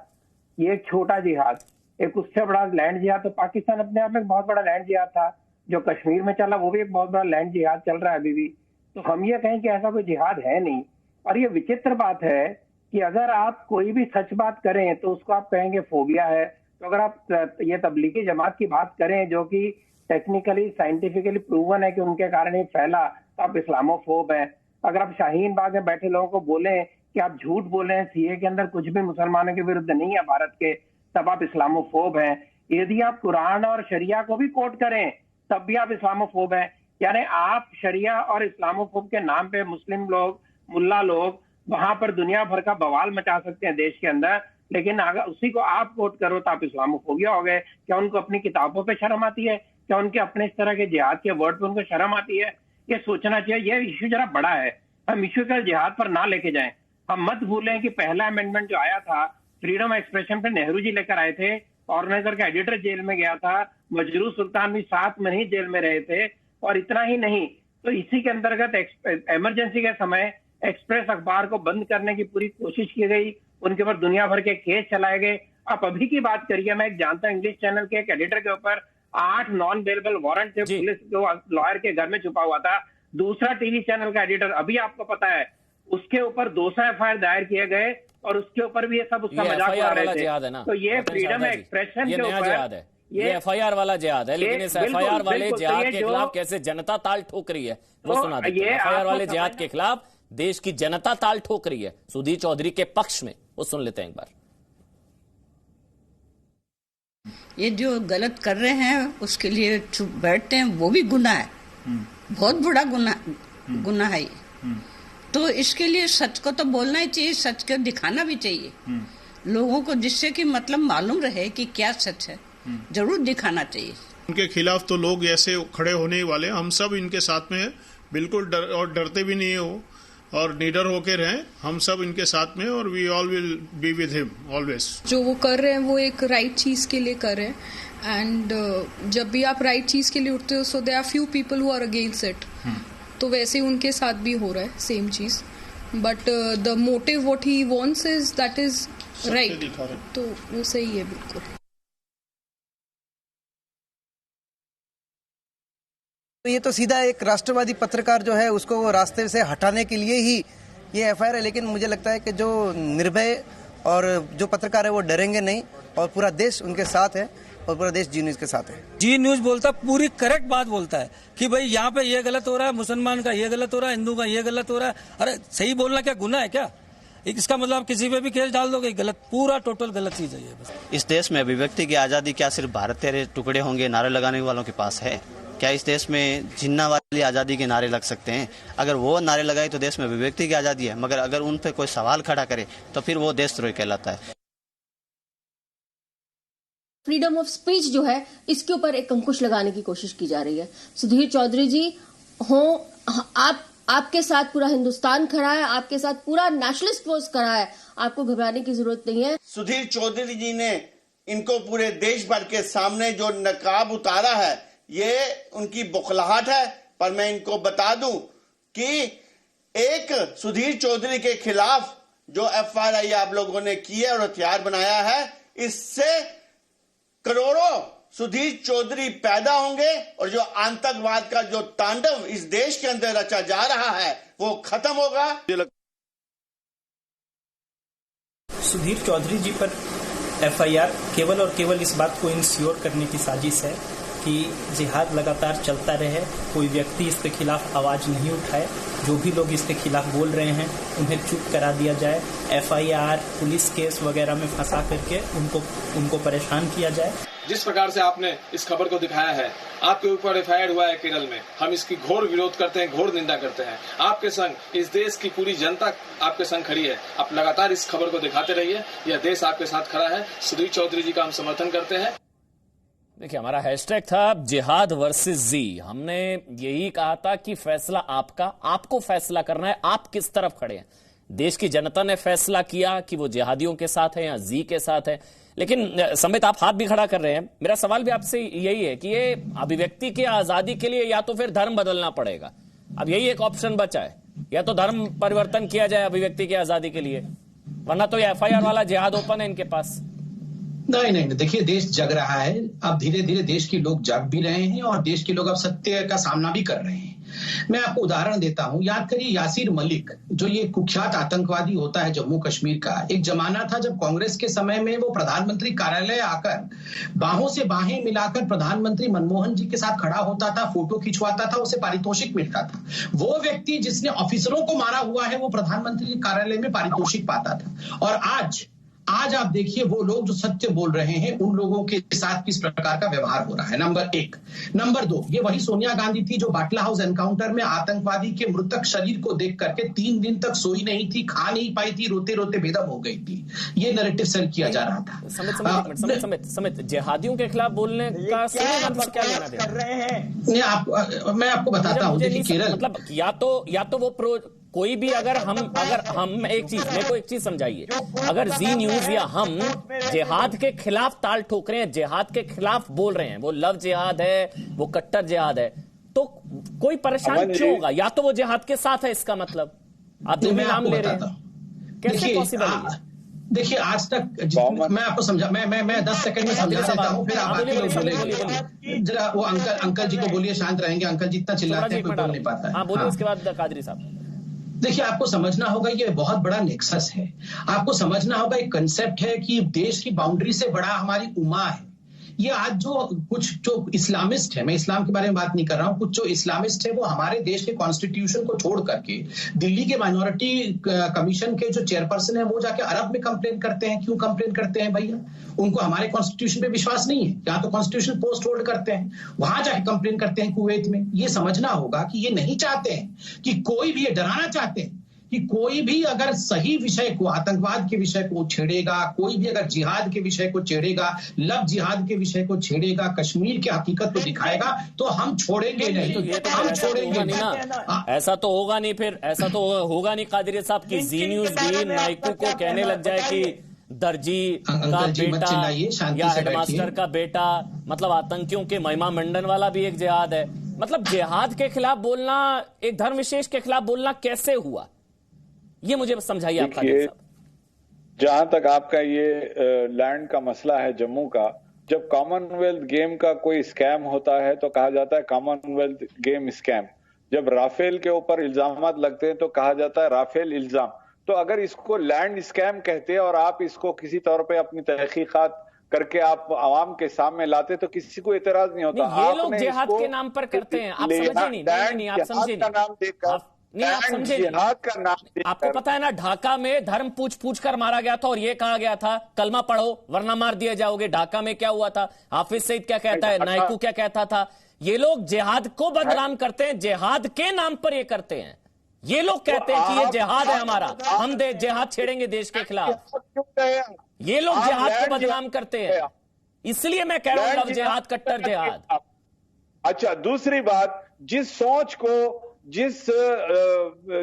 ये एक छोटा जिहाद। एक उससे बड़ा लैंड जिहाद तो पाकिस्तान अपने आप में बहुत बड़ा लैंड जिहाद था, जो कश्मीर में चला वो भी एक बहुत बड़ा लैंड जिहाद चल रहा है अभी भी। तो हम ये कहें कि ऐसा कोई जिहाद है नहीं। और ये विचित्र बात है कि अगर आप कोई भी सच बात करें तो उसको आप कहेंगे फोबिया है। तो अगर आप ये तबलीगी जमात की बात करें जो कि टेक्निकली साइंटिफिकली प्रूवन है कि उनके कारण ये फैला, तो आप इस्लामोफोब हैं। अगर आप शाहीन बाग में बैठे लोगों को बोलें कि आप झूठ बोले हैं, सीए के अंदर कुछ भी मुसलमानों के विरुद्ध नहीं है भारत के, तब आप इस्लामोफोब हैं। यदि आप कुरान और शरिया को भी कोट करें तब भी आप इस्लामोफोब हैं। यानी आप शरिया और इस्लामोफोब के नाम पे मुस्लिम लोग, मुल्ला लोग वहां पर दुनिया भर का बवाल मचा सकते हैं देश के अंदर, लेकिन अगर उसी को आप कोट करो तो आप इस्लामोफोबिया हो गए। क्या उनको अपनी किताबों पे शर्म आती है? क्या उनके अपने इस तरह के जिहाद के वर्ड पे उनको शर्म आती है? ये सोचना चाहिए। ये इश्यू जरा बड़ा है, हम इश्यू का जिहाद पर ना लेके जाएं। हम मत भूलें कि पहला अमेंडमेंट जो आया था फ्रीडम एक्सप्रेशन पे नेहरू जी लेकर आए थे, ऑर्गेनाइजर का एडिटर जेल में गया था, मजरू सुल्तान भी 7 महीने जेल में रहे थे। और इतना ही नहीं, तो इसी के अंतर्गत इमरजेंसी के समय एक्सप्रेस अखबार को बंद करने की पूरी कोशिश की गई, उनके ऊपर दुनिया भर के केस चलाए गए। आप अभी की बात करिए, मैं एक जानता हूं इंग्लिश चैनल के एक एडिटर के ऊपर 8 नॉन बेलेबल वारंट थे, पुलिस जो लॉयर के घर में छुपा हुआ था। दूसरा टीवी चैनल का एडिटर, अभी आपको पता है, उसके ऊपर 200 एफआईआर दायर किए गए और उसके ऊपर भी ये सब उसका मजाक उड़ा रहे थे। तो ये फ्रीडम एक्सप्रेशन के ऊपर ये एफआईआर वाला जिहाद है, लेकिन इस एफआईआर वाले जिहाद के खिलाफ कैसे जनता ताल ठोक रही है वो सुना देते हैं। एफआईआर वाले जिहाद के खिलाफ देश की जनता ताल ठोक रही है सुधीर चौधरी के पक्ष में, वो सुन लेते हैं एक बार। ये जो गलत कर रहे हैं उसके लिए चुप बैठते हैं, वो भी गुनाह है, बहुत बड़ा गुनाह है ये। तो इसके लिए सच को तो बोलना ही चाहिए, सच को दिखाना भी चाहिए लोगों को, जिससे कि मतलब मालूम रहे कि क्या सच है, जरूर दिखाना चाहिए। उनके खिलाफ तो लोग ऐसे खड़े होने वाले, हम सब इनके साथ में हैं, बिल्कुल डरते भी नहीं हो और निडर होके रहें, हम सब इनके साथ में, और we all will be with him always. जो वो कर रहे हैं वो एक राइट चीज के लिए कर रहे हैं, एंड जब भी आप राइट चीज के लिए उठते हो so there are few people who are against it. तो वैसे उनके साथ भी हो रहा है सेम चीज, but the motive what he wants is that is right, तो वो सही है बिल्कुल। तो ये तो सीधा एक राष्ट्रवादी पत्रकार जो है उसको रास्ते से हटाने के लिए ही ये एफआईआर है, लेकिन मुझे लगता है कि जो निर्भय और जो पत्रकार है वो डरेंगे नहीं, और पूरा देश उनके साथ है और पूरा देश जी न्यूज के साथ है। जी न्यूज बोलता पूरी करेक्ट बात बोलता है कि भाई यहाँ पे ये गलत हो रहा है, मुसलमान का ये गलत हो रहा है, हिंदू का ये गलत हो रहा है। अरे सही बोलना क्या गुनाह है क्या? इसका मतलब आप किसी पे भी केस डाल दोगे, गलत, पूरा टोटल गलत चीज है ये। बस इस देश में अभिव्यक्ति की आजादी क्या सिर्फ भारत तेरे टुकड़े होंगे नारे लगाने वालों के पास है? क्या इस देश में जिन्ना वाली आजादी के नारे लग सकते हैं? अगर वो नारे लगाए तो देश में अभिव्यक्ति की आजादी है, मगर अगर उन पे कोई सवाल खड़ा करे तो फिर वो देशद्रोही कहलाता है। फ्रीडम ऑफ स्पीच जो है इसके ऊपर एक अंकुश लगाने की कोशिश की जा रही है। सुधीर चौधरी जी हो, आपके साथ पूरा हिंदुस्तान खड़ा है, आपके साथ पूरा नेशनलिस्ट फोर्स खड़ा है, आपको घबराने की जरूरत नहीं है। सुधीर चौधरी जी ने इनको पूरे देश भर के सामने जो नकाब उतारा है ये उनकी बौखलाहट है, पर मैं इनको बता दूं कि एक सुधीर चौधरी के खिलाफ जो एफआईआर आप लोगों ने की है और हथियार बनाया है, इससे करोड़ों सुधीर चौधरी पैदा होंगे और जो आतंकवाद का जो तांडव इस देश के अंदर रचा जा रहा है वो खत्म होगा। सुधीर चौधरी जी पर एफआईआर केवल और केवल इस बात को इंश्योर करने की साजिश है कि जिहाद लगातार चलता रहे, कोई व्यक्ति इसके खिलाफ आवाज नहीं उठाए, जो भी लोग इसके खिलाफ बोल रहे हैं उन्हें चुप करा दिया जाए, एफआईआर पुलिस केस वगैरह में फंसा करके उनको परेशान किया जाए। जिस प्रकार से आपने इस खबर को दिखाया है, आपके ऊपर एफआईआर हुआ है केरल में, हम इसकी घोर विरोध करते हैं, घोर निंदा करते हैं। आपके संग इस देश की पूरी जनता आपके संग खड़ी है। आप लगातार इस खबर को दिखाते रहिए, यह देश आपके साथ खड़ा है। सुधीर चौधरी जी का हम समर्थन करते हैं। देखिए, हमारा हैशटैग था जिहाद वर्सेस जी। हमने यही कहा था कि फैसला आपका, आपको फैसला करना है आप किस तरफ खड़े हैं। देश की जनता ने फैसला किया कि वो जिहादियों के साथ है या जी के साथ है। लेकिन समित, आप हाथ भी खड़ा कर रहे हैं, मेरा सवाल भी आपसे यही है कि ये अभिव्यक्ति की आजादी के लिए या तो फिर धर्म बदलना पड़ेगा, अब यही एक ऑप्शन बचा है, या तो धर्म परिवर्तन किया जाए अभिव्यक्ति की आजादी के लिए, वरना तो ये FIR वाला जिहाद ओपन है इनके पास। नहीं, देखिए देश जग रहा है, अब धीरे धीरे देश के लोग जग भी रहे हैं और देश के लोग अब सत्य का सामना भी कर रहे हैं। मैं आपको उदाहरण देता हूं, याद करिए यासिर मलिक, जो ये कुख्यात आतंकवादी होता है जम्मू कश्मीर का। एक जमाना था जब कांग्रेस के समय में वो प्रधानमंत्री कार्यालय आकर बाहों से बाहें मिलाकर प्रधानमंत्री मनमोहन जी के साथ खड़ा होता था, फोटो खिंचवाता था, उसे पारितोषिक मिलता था। वो व्यक्ति जिसने ऑफिसरों को मारा हुआ है वो प्रधानमंत्री कार्यालय में पारितोषिक पाता था। और आज आप देखिए वो लोग जो सत्य बोल रहे हैं उन लोगों के साथ किस प्रकार का व्यवहार हो रहा है, नंबर 1। नंबर 2, ये वही सोनिया गांधी थी जो बाटला हाउस एनकाउंटर में आतंकवादी के मृतक शरीर को देख करके 3 दिन तक सोई नहीं थी, खा नहीं पाई थी, रोते रोते बेदम हो गई थी। ये नैरेटिव सेल किया जा रहा था। समित जिहादियों के खिलाफ बोलने का मतलब क्या लेना देना कर रहे हैं? मैं आपको बताता हूँ, देखिए केरल, मतलब या तो वो कोई भी अगर हम एक चीज समझाइए, अगर जी न्यूज या हम जिहाद के खिलाफ ताल ठोक रहे हैं, जिहाद के खिलाफ बोल रहे हैं, वो लव जिहाद है, वो कट्टर जिहाद है, तो कोई परेशान क्यों होगा? या तो वो जिहाद के साथ है, इसका मतलब आप जो भी नाम ले रहे हैं, कैसे पॉसिबल है? देखिए आज तक मैं आपको समझा, मैं 10 सेकंड में समझा देता हूँ, फिर आप बाकी लोग बोलेंगे। जरा वो अंकल जी को बोलिए शांत रहेंगे, अंकल जी इतना चिल्लाते हैं कोई बोल नहीं पाता है। हाँ बोलिए, उसके बाद कादरी साहब। देखिए आपको समझना होगा ये बहुत बड़ा नेक्सस है, आपको समझना होगा एक कंसेप्ट है कि देश की बाउंड्री से बड़ा हमारी उम्मा है। ये आज जो इस्लामिस्ट है, मैं इस्लाम के बारे में बात नहीं कर रहा हूं, कुछ जो इस्लामिस्ट है वो हमारे देश के कॉन्स्टिट्यूशन को छोड़ करके दिल्ली के माइनॉरिटी कमीशन के जो चेयरपर्सन है वो जाके अरब में कंप्लेन करते हैं। क्यों कंप्लेन करते हैं भैया? उनको हमारे कॉन्स्टिट्यूशन पे विश्वास नहीं है, यहाँ तो कॉन्स्टिट्यूशन पोस्ट होल्ड करते हैं, वहां जाके कंप्लेन करते हैं कुवैत में। ये समझना होगा कि ये नहीं चाहते हैं कि कोई भी, ये डराना चाहते हैं कि कोई भी अगर सही विषय को, आतंकवाद के विषय को छेड़ेगा, कोई भी अगर जिहाद के विषय को छेड़ेगा, लव जिहाद के विषय को छेड़ेगा, कश्मीर की हकीकत को दिखाएगा, तो हम छोड़ेंगे नहीं, हम छोड़ेंगे नहीं। ऐसा तो होगा नहीं, फिर ऐसा तो होगा नहीं कादरी साहब की जी न्यूज भी नाइकू को कहने लग जाए कि दर्जी का बेटा या हेडमास्टर का बेटा, मतलब आतंकियों के महिमा मंडन वाला भी एक जिहाद है। मतलब जिहाद के खिलाफ बोलना, एक धर्म विशेष के खिलाफ बोलना कैसे हुआ, ये मुझे समझाइए आप। जहां तक आपका ये लैंड का मसला है जम्मू का, जब कॉमनवेल्थ गेम का कोई स्कैम होता है तो कहा जाता है कॉमनवेल्थ गेम स्कैम। जब राफेल के ऊपर इल्जामात लगते हैं तो कहा जाता है राफेल इल्जाम। तो अगर इसको लैंड स्कैम कहते हैं और आप इसको किसी तौर पे अपनी तहकीकात करके आप आवाम के सामने लाते तो किसी को एतराज नहीं होता। ये लोग जिहाद के नाम पर करते हैं, आप समझे नहीं, आप समझे नहीं, आप समझे नहीं। आपको पता है ना, ढाका में धर्म पूछ कर मारा गया था और ये कहा गया था कलमा पढ़ो वरना मार दिए जाओगे। ढाका में क्या हुआ था? हाफिज सईद क्या कहता है, नाइकू क्या कहता था? ये लोग जिहाद को बदनाम करते हैं, जिहाद के नाम पर ये करते हैं। ये लोग कहते हैं कि ये जिहाद है हमारा, हम जिहाद छेड़ेंगे देश के खिलाफ। ये लोग जिहाद को बदनाम करते हैं, इसलिए मैं कह रहा हूं लव जिहाद, कट्टर जिहाद। अच्छा, दूसरी बात, जिस सोच को, जिस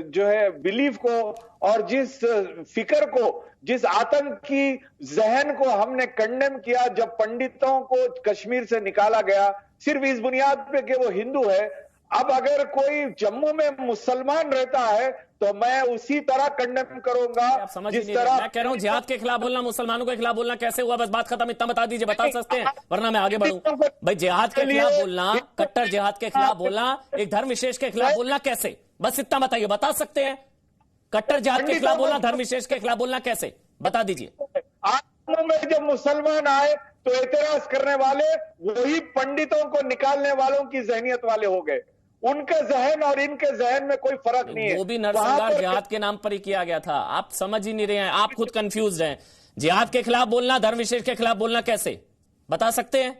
जो है बिलीफ को और जिस फिक्र को, जिस आतंक की जहन को हमने कंडेम किया जब पंडितों को कश्मीर से निकाला गया सिर्फ इस बुनियाद पे कि वो हिंदू है, अब अगर कोई जम्मू में मुसलमान रहता है तो मैं उसी तरह कंडेम करूंगा जिस तरह। मैं कह रहा हूं जिहाद के खिलाफ बोलना, मुसलमानों के खिलाफ बोलना कैसे हुआ? बस बात खत्म, इतना बता दीजिए, बता सकते हैं वरना मैं आगे बढ़ूं। भाई जिहाद के खिलाफ बोलना, कट्टर जिहाद के खिलाफ बोलना, एक धर्म विशेष के खिलाफ बोलना कैसे? बस इतना बताइए, बता सकते हैं? कट्टर जिहाद के खिलाफ बोलना, धर्म विशेष के खिलाफ बोलना कैसे, बता दीजिए। में जब मुसलमान आए तो एतराज करने वाले वही पंडितों को निकालने वालों की जहनियत वाले हो गए। उनके जहन और इनके जहन में कोई फर्क नहीं है। वो भी नरसंहार जिहाद के नाम पर ही किया गया था। आप समझ ही नहीं रहे हैं, आप खुद कंफ्यूज हैं। जिहाद के खिलाफ बोलना, धर्म विशेष के खिलाफ बोलना कैसे, बता सकते हैं?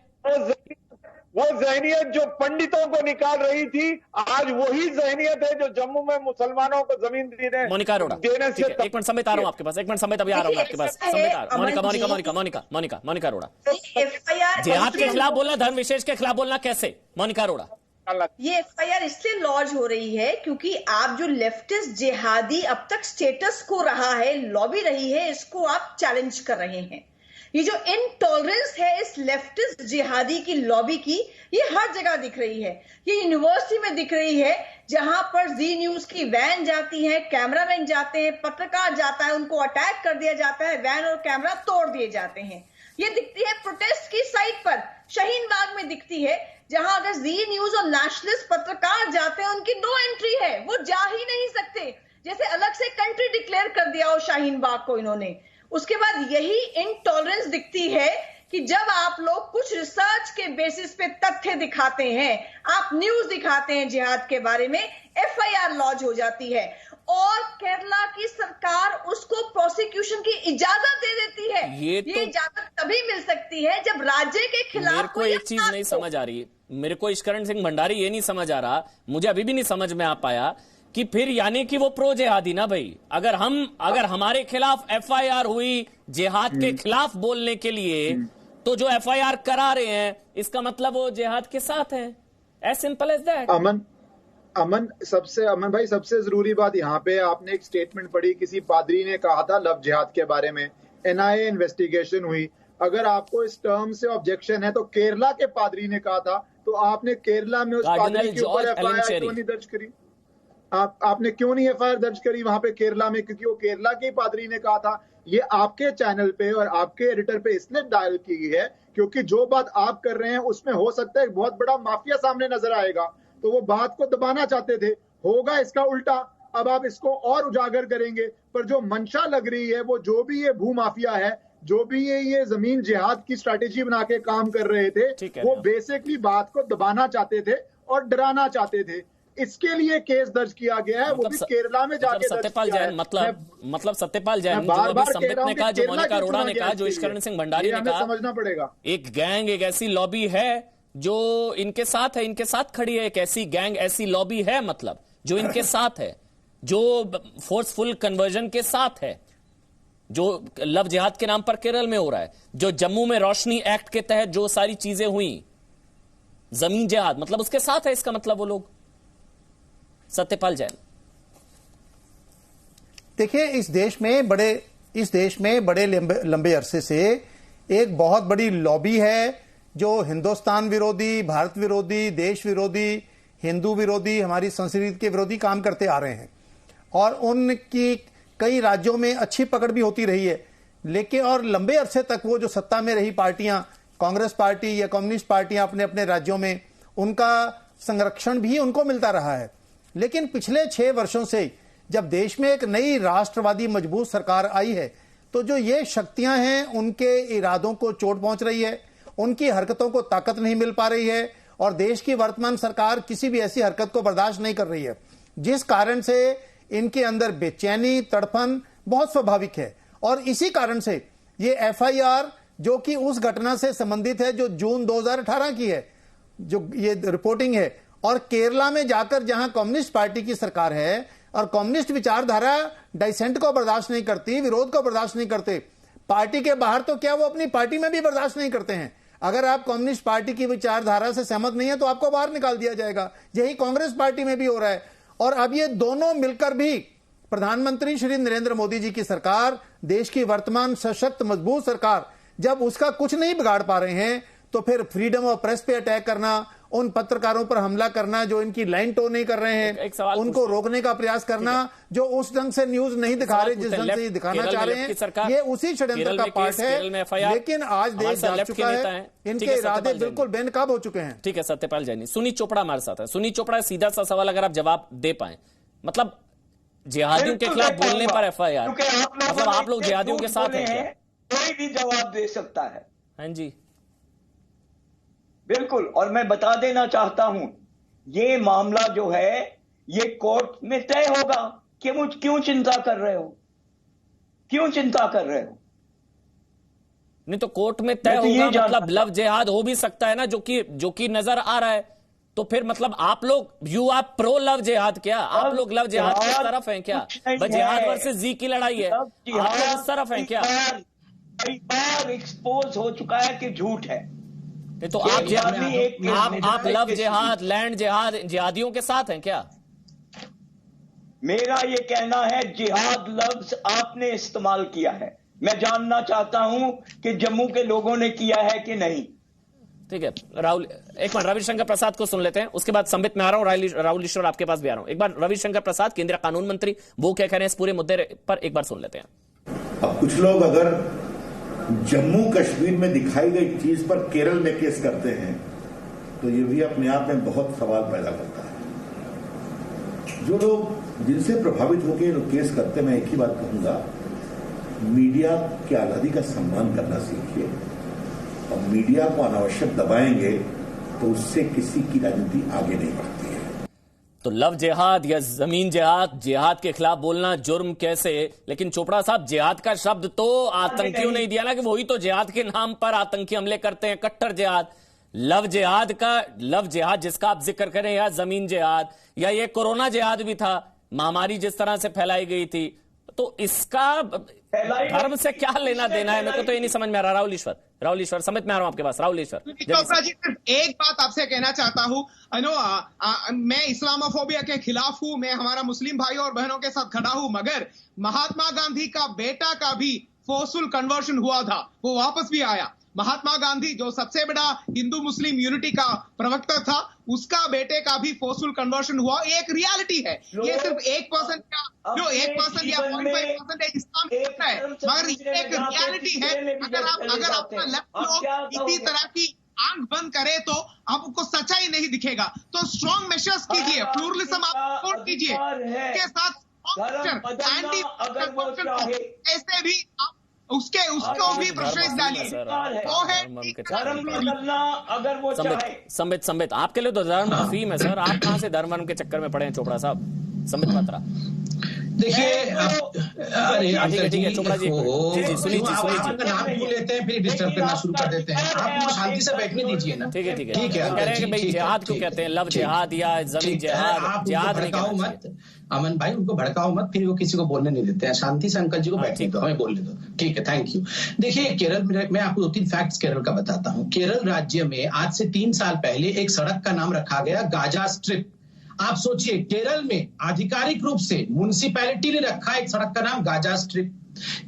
वो जहनियत जो पंडितों को निकाल रही थी, आज वही जहनियत है जो जम्मू में मुसलमानों को जमीन देने मोनिका अरोड़ा देने से। एक मिनट समेत आ रहा हूं आपके पास, एक मिनट समेत अभी आ रहा हूं आपके पास। मोनिका अरोड़ा, जिहाद के खिलाफ बोलना, धर्म विशेष के खिलाफ बोलना कैसे, मोनिका अरोड़ा? ये एफआईआर इसलिए लॉन्च हो रही है क्योंकि आप जो लेफ्टिस्ट जिहादी अब तक स्टेटस को रहा है, लॉबी रही है, इसको आप चैलेंज कर रहे हैं। ये जो इनटॉलरेंस है इस लेफ्टिस्ट जिहादी की लॉबी की, ये हर जगह दिख रही है। ये यूनिवर्सिटी में दिख रही है जहां पर जी न्यूज की वैन जाती है, कैमरामैन जाते हैं, पत्रकार जाता है, उनको अटैक कर दिया जाता है, वैन और कैमरा तोड़ दिए जाते हैं। ये दिखती है प्रोटेस्ट की साइट पर, शाहीन बाग में दिखती है, जहां अगर जी न्यूज और नेशनलिस्ट पत्रकार जाते हैं उनकी नो एंट्री है, वो जा ही नहीं सकते, जैसे अलग से कंट्री डिक्लेयर कर दिया हो शाहीन बाग को इन्होंने। उसके बाद यही इनटॉलरेंस दिखती है कि जब आप लोग कुछ रिसर्च के बेसिस पे तथ्य दिखाते हैं, आप न्यूज दिखाते हैं जिहाद के बारे में, एफआईआर लॉन्च हो जाती है और केरला की सरकार उसको प्रोसिक्यूशन की इजाजत दे देती है। ये इजाजत तभी मिल सकती है जब राज्य के खिलाफ मेरे को एक चीज नहीं समझ आ रही, मेरे को ईश्वरण सिंह भंडारी ये नहीं समझ आ रहा, मुझे अभी भी नहीं समझ में आ पाया कि फिर यानी कि वो प्रो जिहादी ना भाई, अगर हमारे खिलाफ एफआईआर हुई जिहाद के खिलाफ बोलने के लिए, तो जो एफआईआर करा रहे हैं इसका मतलब वो जिहाद के साथ हैं, एज सिंपल एज दैट। अमन भाई सबसे जरूरी बात यहाँ पे, आपने एक स्टेटमेंट पढ़ी, किसी पादरी ने कहा था लव जिहाद के बारे में, एनआईए इन्वेस्टिगेशन हुई। अगर आपको इस टर्म से ऑब्जेक्शन है तो केरला के पादरी ने कहा था, तो आपने केरला में उस पादरी के ऊपर एफआईआर क्यों नहीं दर्ज करी? आपने क्यों नहीं एफआईआर दर्ज करी वहां पे केरला में? क्योंकि वो केरला के पादरी ने कहा था। ये आपके चैनल पे और आपके एडिटर पे इसलिए डायल की गई है क्योंकि जो बात आप कर रहे हैं उसमें हो सकता है बहुत बड़ा माफिया सामने नजर आएगा, तो वो बात को दबाना चाहते थे। होगा इसका उल्टा, अब आप इसको और उजागर करेंगे। पर जो मंशा लग रही है, वो जो भी ये भू माफिया है, जो भी ये जमीन जिहाद की स्ट्रैटेजी बना के काम कर रहे थे, वो बेसिकली बात को दबाना चाहते थे और डराना चाहते थे। इसके लिए केस दर्ज किया गया है, वो भी केरला में जाके सत्यपाल जैन, मतलब सत्यपाल जैन, जो अभी संबित ने कहा, जो मोनिका अरोड़ा ने कहा, जो ईश्वरण सिंह भंडारी ने कहा, समझना पड़ेगा। एक गैंग, एक ऐसी लॉबी है जो इनके साथ है, इनके साथ खड़ी है, एक ऐसी गैंग, ऐसी लॉबी है, मतलब जो इनके साथ है, जो फोर्सफुल कन्वर्जन के साथ है, जो लव जिहाद के नाम पर केरल में हो रहा है, जो जम्मू में रोशनी एक्ट के तहत जो सारी चीजें हुई, जमीन जिहाद, मतलब उसके साथ है, इसका मतलब वो लोग। सत्यपाल जैन, देखिए इस देश में बड़े लंबे अरसे से एक बहुत बड़ी लॉबी है जो हिंदुस्तान विरोधी, भारत विरोधी, देश विरोधी, हिंदू विरोधी, हमारी संस्कृति के विरोधी काम करते आ रहे हैं और उनकी कई राज्यों में अच्छी पकड़ भी होती रही है। लेकिन और लंबे अरसे तक वो जो सत्ता में रही पार्टियां, कांग्रेस पार्टी या कम्युनिस्ट पार्टियां अपने अपने राज्यों में, उनका संरक्षण भी उनको मिलता रहा है। लेकिन पिछले 6 वर्षों से जब देश में एक नई राष्ट्रवादी मजबूत सरकार आई है, तो जो ये शक्तियां हैं उनके इरादों को चोट पहुंच रही है, उनकी हरकतों को ताकत नहीं मिल पा रही है और देश की वर्तमान सरकार किसी भी ऐसी हरकत को बर्दाश्त नहीं कर रही है, जिस कारण से इनके अंदर बेचैनी, तड़फन बहुत स्वाभाविक है। और इसी कारण से ये एफआईआर, जो कि उस घटना से संबंधित है जो जून 2018 की है, जो ये रिपोर्टिंग है, और केरला में जाकर जहां कम्युनिस्ट पार्टी की सरकार है और कम्युनिस्ट विचारधारा डाइसेंट को बर्दाश्त नहीं करती, विरोध को बर्दाश्त नहीं करते, पार्टी के बाहर तो क्या वो अपनी पार्टी में भी बर्दाश्त नहीं करते हैं। अगर आप कम्युनिस्ट पार्टी की विचारधारा से सहमत नहीं है तो आपको बाहर निकाल दिया जाएगा। यही कांग्रेस पार्टी में भी हो रहा है। और अब ये दोनों मिलकर भी प्रधानमंत्री श्री नरेंद्र मोदी जी की सरकार, देश की वर्तमान सशक्त मजबूत सरकार, जब उसका कुछ नहीं बिगाड़ पा रहे हैं, तो फिर फ्रीडम ऑफ प्रेस पे अटैक करना, उन पत्रकारों पर हमला करना जो इनकी लाइन टो नहीं कर रहे हैं, उनको रोकने का प्रयास करना, जो उस ढंग से न्यूज नहीं दिखा रहे जिस ढंग से ये दिखाना चाह रहे हैं, ये उसी षड्यंत्र का पार्ट है। लेकिन आज देश जाग चुका है, इनके इरादे बिल्कुल बेनकाब हो चुके हैं। ठीक है सत्यपाल जैनी। सुनीत चोपड़ा हमारे साथ है। सुनीत चोपड़ा, सीधा सा सवाल अगर आप जवाब दे पाए, मतलब जिहादियों के खिलाफ बोलने पर एफआईआर, मतलब आप लोग जिहादियों के साथ हैं? कोई भी जवाब दे सकता है। हाँ जी बिल्कुल। और मैं बता देना चाहता हूं, ये मामला जो है ये कोर्ट में तय होगा। क्यों चिंता कर रहे हो? क्यों चिंता कर रहे हो? नहीं तो कोर्ट में तय होगा, मतलब लव जिहाद हो भी सकता है ना, जो कि नजर आ रहा है। तो फिर मतलब आप लोग, यू आर प्रो लव जिहाद क्या? आप लोग लव जिहाद की तरफ हैं क्या? जिहाद वर्सेस जी की लड़ाई है, आप लोग इस तरफ हैं क्या? कई बार एक्सपोज हो चुका है कि झूठ है। तो आप लव जिहाद, लैंड जिहाद, जिहादियों के साथ हैं क्या? मेरा ये कहना है जिहाद लफ्ज आपने इस्तेमाल किया है। मैं जानना चाहता हूं कि जम्मू के लोगों ने किया है कि नहीं। ठीक है राहुल, एक बार रविशंकर प्रसाद को सुन लेते हैं, उसके बाद संबित में आ रहा हूं, राहुल ईश्वर आपके पास भी आ रहा हूं। एक बार रविशंकर प्रसाद, केंद्रीय कानून मंत्री, वो क्या कह रहे हैं इस पूरे मुद्दे पर, एक बार सुन लेते हैं। अब कुछ लोग अगर जम्मू कश्मीर में दिखाई गई चीज पर केरल में केस करते हैं तो ये भी अपने आप में बहुत सवाल पैदा करता है। जो लोग जिनसे प्रभावित होकर केस करते, मैं एक ही बात कहूंगा, मीडिया की आजादी का सम्मान करना सीखिए। और मीडिया को अनावश्यक दबाएंगे तो उससे किसी की राजनीति आगे नहीं बढ़ती है। तो लव जिहाद या जमीन जिहाद, जिहाद के खिलाफ बोलना जुर्म कैसे? लेकिन चोपड़ा साहब, जिहाद का शब्द तो आतंकियों ने दिया ना, कि वही तो जिहाद के नाम पर आतंकी हमले करते हैं, कट्टर जिहाद। लव जिहाद जिसका आप जिक्र करें, या जमीन जिहाद, या ये कोरोना जिहाद भी था, महामारी जिस तरह से फैलाई गई थी, तो इसका धर्म से क्या लेना देना है? मेरे को तो ये नहीं समझ में आ रहा। राहुल ईश्वर समित में आ रहा हूं आपके पास। राहुल ईश्वर चोपड़ा जी, सिर्फ एक बात आपसे कहना चाहता हूं, मैं इस्लामोफोबिया के खिलाफ हूं, मैं हमारा मुस्लिम भाइयों और बहनों के साथ खड़ा हूं, मगर महात्मा गांधी का बेटा का भी फोर्सफुल कन्वर्शन हुआ था, वो वापस भी आया। महात्मा गांधी जो सबसे बड़ा हिंदू मुस्लिम यूनिटी का प्रवक्ता था, उसका बेटे का भी फोर्सफुल कन्वर्शन हुआ। ये एक रियलिटी है, ये सिर्फ 1% का जो 1% या 0.5% इस्लाम है, मगर ये एक रियलिटी है। अगर अपना लेफ्ट लोग इसी तरह की आंख बंद करे तो आपको सच्चाई नहीं दिखेगा। तो स्ट्रॉन्ग मेजर्स कीजिए, प्लूरलिज्म आप सपोर्ट कीजिए, के साथ ऐसे भी आप उसको भी प्रेशराइज डालिए। वो है अगर वो संबित आपके लिए तो धर्म अफीम है सर, आप कहां से धर्म के चक्कर में पड़े हैं चोपड़ा साहब? संबित पात्रा, देखिए अरे चोपड़ा जी सुनिए नाम क्यों लेते हैं, फिर डिस्टर्ब करना शुरू कर देते हैं। आप शांति से बैठने दीजिए ना। ठीक है कह रहे हैं कि भाई जिहाद क्यों कहते हैं, लव जिहाद या जमीन जिहाद? जिहाद भड़काओ मत अमन भाई, उनको भड़काओ मत, फिर वो किसी को बोलने नहीं देते हैं। शांति से अंकल जी को बैठने दो, हमें बोलने दो। ठीक है, थैंक यू। देखिए केरल में मैं आपको 2-3 फैक्ट्स केरल का बताता हूँ। केरल राज्य में आज से 3 साल पहले एक सड़क का नाम रखा गया गाजा स्ट्रिप। आप सोचिए, केरल में आधिकारिक रूप से म्युनिसिपैलिटी ने रखा एक सड़क का नाम गाजा स्ट्रिप।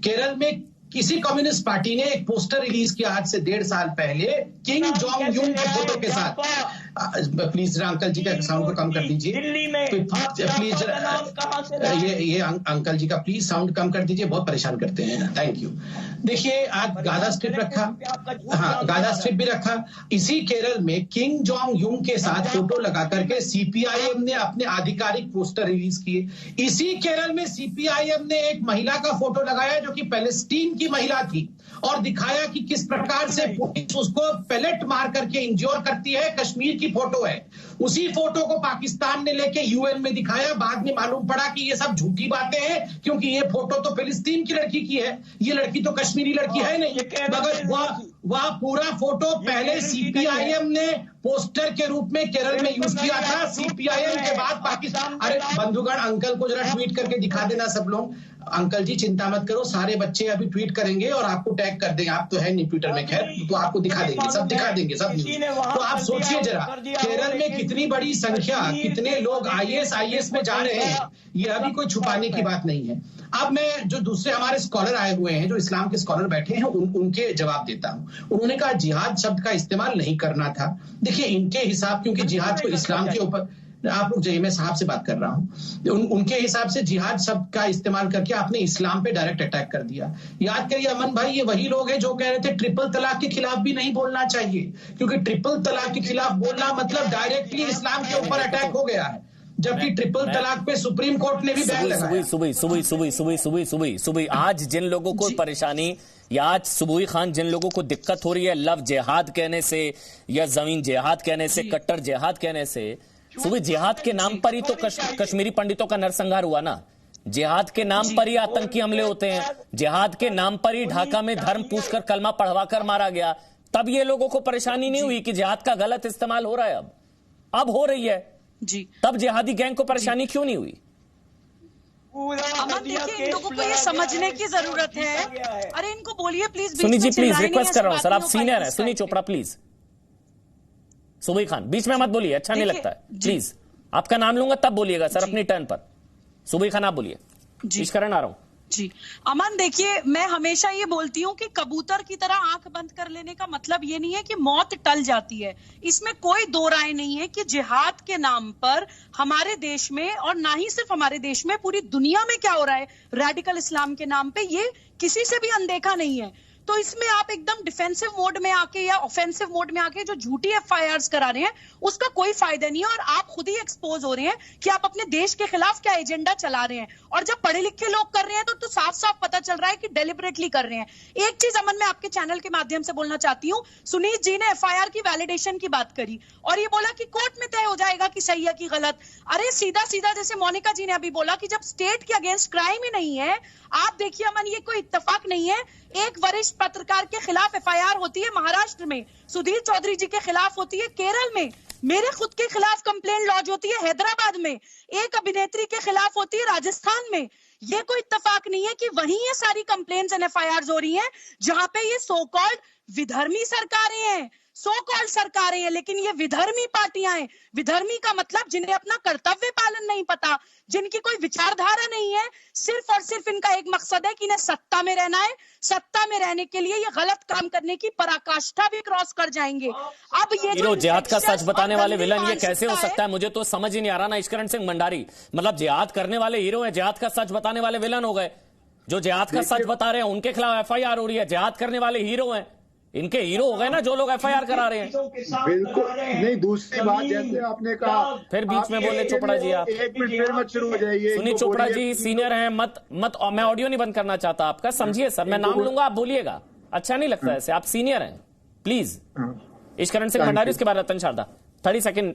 केरल में किसी कम्युनिस्ट पार्टी ने एक पोस्टर रिलीज किया आज से 1.5 साल पहले किंग जोंग यून की फोटो के साथ। प्लीज अंकल जी का साउंड को कम कर दीजिए, प्लीज ये अंकल जी का प्लीज साउंड कम कर दीजिए, बहुत परेशान करते हैं। Thank you. देखिए आज गाजा स्ट्रिप रखा, हाँ गाजा स्ट्रिप भी रखा। इसी केरल में किंग जोंग यून के साथ फोटो लगा करके सीपीआईएम ने अपने आधिकारिक पोस्टर रिलीज किए। इसी केरल में सीपीआईएम ने एक महिला का फोटो लगाया जो कि पैलेस्टीन की महिला थी, और दिखाया कि किस प्रकार से पुलिस उसको पेलेट मार करके इंज्योर करती है। कश्मीर की फोटो है। उसी फोटो को पाकिस्तान ने लेके यूएन में दिखाया। बाद में मालूम पड़ा कि ये सब झूठी बातें हैं, क्योंकि ये फोटो तो फिलिस्तीन की लड़की की है, ये लड़की तो कश्मीरी लड़की है नहीं। मगर वह पूरा फोटो पहले सीपीआईएम ने पोस्टर के रूप में केरल में यूज किया था। सीपीआईएम के बाद पाकिस्तान। अरे बंधुगण, अंकल को जरा ट्वीट करके दिखा देना सब लोग। अंकल जी चिंता मत करो, सारे बच्चे अभी ट्वीट करेंगे और आपको टैग कर देंगे। आप तो है नहीं ट्विटर में, खैर तो आपको दिखा देंगे, सब दिखा देंगे सब। तो आप सोचिए जरा, केरल में कितनी बड़ी संख्या, कितने लोग आईएस में जा रहे हैं, ये अभी कोई छुपाने की बात नहीं है। अब मैं जो दूसरे हमारे स्कॉलर आए हुए हैं, जो इस्लाम के स्कॉलर बैठे हैं, उनके जवाब देता हूं। उन्होंने कहा जिहाद शब्द का इस्तेमाल नहीं करना था। देखिए इनके हिसाब, क्योंकि जिहाद को इस्लाम के ऊपर, आप लोग जाइए, मैं साहब से बात कर रहा हूं। उनके हिसाब से जिहाद शब्द का इस्तेमाल करके आपने इस्लाम पे डायरेक्ट अटैक कर दिया। याद करिए अमन भाई, ये वही लोग हैं जो कह रहे थे ट्रिपल तलाक के खिलाफ भी नहीं बोलना चाहिए, क्योंकि ट्रिपल तलाक के खिलाफ बोलना मतलब डायरेक्टली इस्लाम के ऊपर अटैक हो गया है। जबकि ट्रिपल तलाक पे सुप्रीम कोर्ट ने भी बैन लगाया। सुबह आज जिन लोगों को परेशानी, या आज सुबुई खान जिन लोगों को दिक्कत हो रही है लव जिहाद कहने से, या जमीन जिहाद कहने से, कट्टर जिहाद कहने से, सुबह जिहाद के नाम पर ही तो कश्मीरी पंडितों का नरसंहार हुआ ना। जिहाद के नाम पर ही आतंकी हमले होते हैं, जिहाद के नाम पर ही ढाका में धर्म पूछकर कलमा पढ़वाकर मारा गया। तब ये लोगों को परेशानी नहीं हुई कि जिहाद का गलत इस्तेमाल हो रहा है, अब हो रही है जी। तब जिहादी गैंग को परेशानी क्यों नहीं हुई? अमन देखिए, इन लोगों को ये समझने की जरूरत है। अरे इनको बोलिए प्लीज। सुनी जी प्लीज, रिक्वेस्ट कर रहा हूं सर, आप सीनियर है, सुनी चोपड़ा प्लीज। सुबही खान बीच में मत बोलिए, अच्छा नहीं लगता है, प्लीज। आपका नाम लूंगा तब बोलिएगा सर, अपनी टर्न पर। सुबही खान आप बोलिए। ईश्वरन आ रहा हूं जी। अमन देखिए, मैं हमेशा ये बोलती हूँ कि कबूतर की तरह आंख बंद कर लेने का मतलब ये नहीं है कि मौत टल जाती है। इसमें कोई दो राय नहीं है कि जिहाद के नाम पर हमारे देश में, और ना ही सिर्फ हमारे देश में, पूरी दुनिया में क्या हो रहा है रेडिकल इस्लाम के नाम पे, ये किसी से भी अनदेखा नहीं है। तो इसमें आप एकदम डिफेंसिव मोड में आके या ऑफेंसिव मोड में आके जो झूठी एफआईआर्स करा रहे हैं उसका कोई फायदा नहीं है, और आप खुद ही एक्सपोज हो रहे हैं कि आप अपने देश के खिलाफ क्या एजेंडा चला रहे हैं। और जब पढ़े लिखे लोग कर रहे हैं तो साफ साफ पता चल रहा है कि डेलिबरेटली कर रहे हैं। एक चीज अमन मैं आपके चैनल के माध्यम से बोलना चाहती हूँ, सुनीत जी ने एफआईआर की वैलिडेशन की बात करी और ये बोला कि कोर्ट में तय हो जाएगा कि सही है कि गलत। अरे सीधा सीधा जैसे मोनिका जी ने अभी बोला कि जब स्टेट के अगेंस्ट क्राइम ही नहीं है, आप देखिए अमन, ये कोई इत्तेफाक नहीं है। एक वरिष्ठ पत्रकार के खिलाफ एफआईआर होती है महाराष्ट्र में, सुधीर चौधरी जी के खिलाफ होती है केरल में, मेरे खुद के खिलाफ कंप्लेंट लॉन्च होती है हैदराबाद में, एक अभिनेत्री के खिलाफ होती है राजस्थान में। ये कोई इत्तेफाक नहीं है कि वहीं ये सारी कंप्लेंट्स एंड एफआईआर हो रही हैं जहां पे ये सो कॉल्ड विधर्मी सरकारें हैं, सो कॉल्ड सरकारें हैं, लेकिन ये विधर्मी पार्टियां हैं। विधर्मी का मतलब जिन्हें अपना कर्तव्य पालन नहीं पता, जिनकी कोई विचारधारा नहीं है, सिर्फ और सिर्फ इनका एक मकसद है कि इन्हें सत्ता में रहना है, सत्ता में रहने के लिए ये गलत काम करने की पराकाष्ठा भी क्रॉस कर जाएंगे। अब ये जिहाद का सच बताने वाले विलन ये कैसे हो सकता है, मुझे तो समझ ही नहीं आ रहा ना। ईश्वरन सिंह भंडारी, मतलब जिहाद करने वाले हीरो है, जिहाद का सच बताने वाले विलन हो गए। जो जिहाद का सच बता रहे हैं उनके खिलाफ एफआईआर हो रही है, जिहाद करने वाले हीरो हैं, इनके हीरो हो गए ना जो लोग एफआईआर करा रहे हैं। बिल्कुल नहीं, दूसरी बात जैसे आपने कहा, फिर बीच में बोले चोपड़ा जी, आप एक मिनट फिर मत शुरू हो जाइए। सुनील चोपड़ा जी सीनियर हैं, मत मैं ऑडियो नहीं बंद करना चाहता आपका, समझिए सर, मैं नाम लूंगा आप बोलिएगा, अच्छा नहीं लगता ऐसे, आप सीनियर हैं प्लीज। ईश्वरन सिंह भंडारी, उसके बाद रतन शारदा, 30 सेकंड।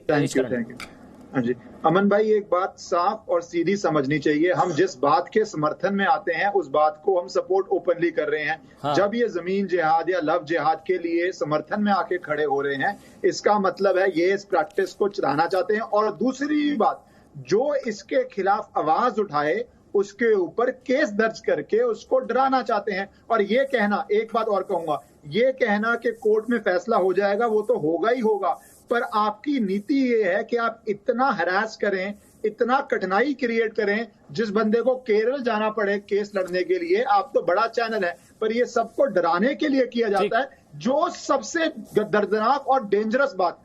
हाँ जी अमन भाई, एक बात साफ और सीधी समझनी चाहिए, हम जिस बात के समर्थन में आते हैं उस बात को हम सपोर्ट ओपनली कर रहे हैं। हाँ। जब ये जमीन जिहाद या लव जिहाद के लिए समर्थन में आके खड़े हो रहे हैं, इसका मतलब है ये इस प्रैक्टिस को चलाना चाहते हैं। और दूसरी बात, जो इसके खिलाफ आवाज उठाए उसके ऊपर केस दर्ज करके उसको डराना चाहते हैं। और ये कहना, एक बात और कहूंगा, ये कहना कि कोर्ट में फैसला हो जाएगा, वो तो होगा ही होगा, पर आपकी नीति ये है कि आप इतना हरास करें, इतना कठिनाई क्रिएट करें, जिस बंदे को केरल जाना पड़े केस लड़ने के लिए। आप तो बड़ा चैनल है, पर ये सबको डराने के लिए किया जाता है, जो सबसे दर्दनाक और डेंजरस बात।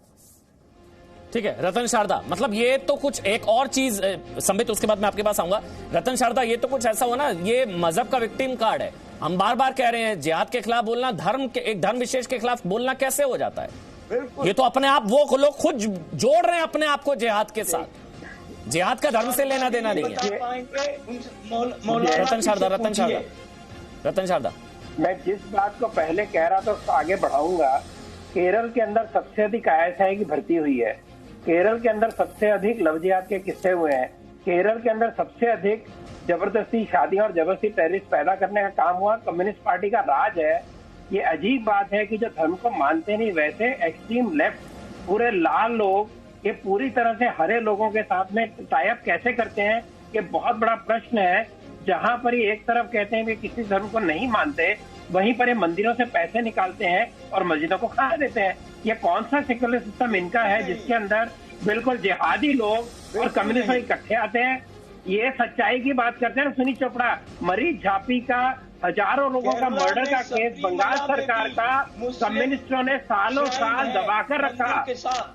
ठीक है रतन शारदा, मतलब ये तो कुछ एक और चीज संबित, उसके बाद मैं आपके पास आऊंगा। रतन शारदा, ये तो कुछ ऐसा हो ना, ये मजहब का विक्टिम कार्ड है। हम बार बार कह रहे हैं जिहाद के खिलाफ बोलना, एक धर्म विशेष के खिलाफ बोलना कैसे हो जाता है? ये तो अपने आप वो लोग खुद जोड़ रहे हैं अपने आप को जिहाद के साथ। जिहाद का धर्म से लेना देना नहीं है। रतन शारदा, मैं जिस बात को पहले कह रहा था उसको आगे बढ़ाऊंगा। केरल के अंदर सबसे अधिक ISI की भर्ती हुई है, केरल के अंदर सबसे अधिक लव जिहाद के किस्से हुए हैं, केरल के अंदर सबसे अधिक जबरदस्ती शादियां और जबरदस्ती टेररिस्ट पैदा करने का काम हुआ। कम्युनिस्ट पार्टी का राज है। ये अजीब बात है कि जो धर्म को मानते नहीं, वैसे एक्सट्रीम लेफ्ट पूरे लाल लोग ये पूरी तरह से हरे लोगों के साथ में टाई अप कैसे करते हैं, ये बहुत बड़ा प्रश्न है। जहां पर ये एक तरफ कहते हैं कि किसी धर्म को नहीं मानते, वहीं पर ये मंदिरों से पैसे निकालते हैं और मस्जिदों को खाना देते हैं। ये कौन सा सेक्युलर सिस्टम इनका है जिसके अंदर बिल्कुल जिहादी लोग और कम्युनिस्ट इकट्ठे आते हैं? ये सच्चाई की बात करते हैं। सुनील चोपड़ा, मरीज झापी का हजारों लोगों का मर्डर का केस बंगाल सरकार का कम्युनिस्टों ने सालों साल दबाकर रखा,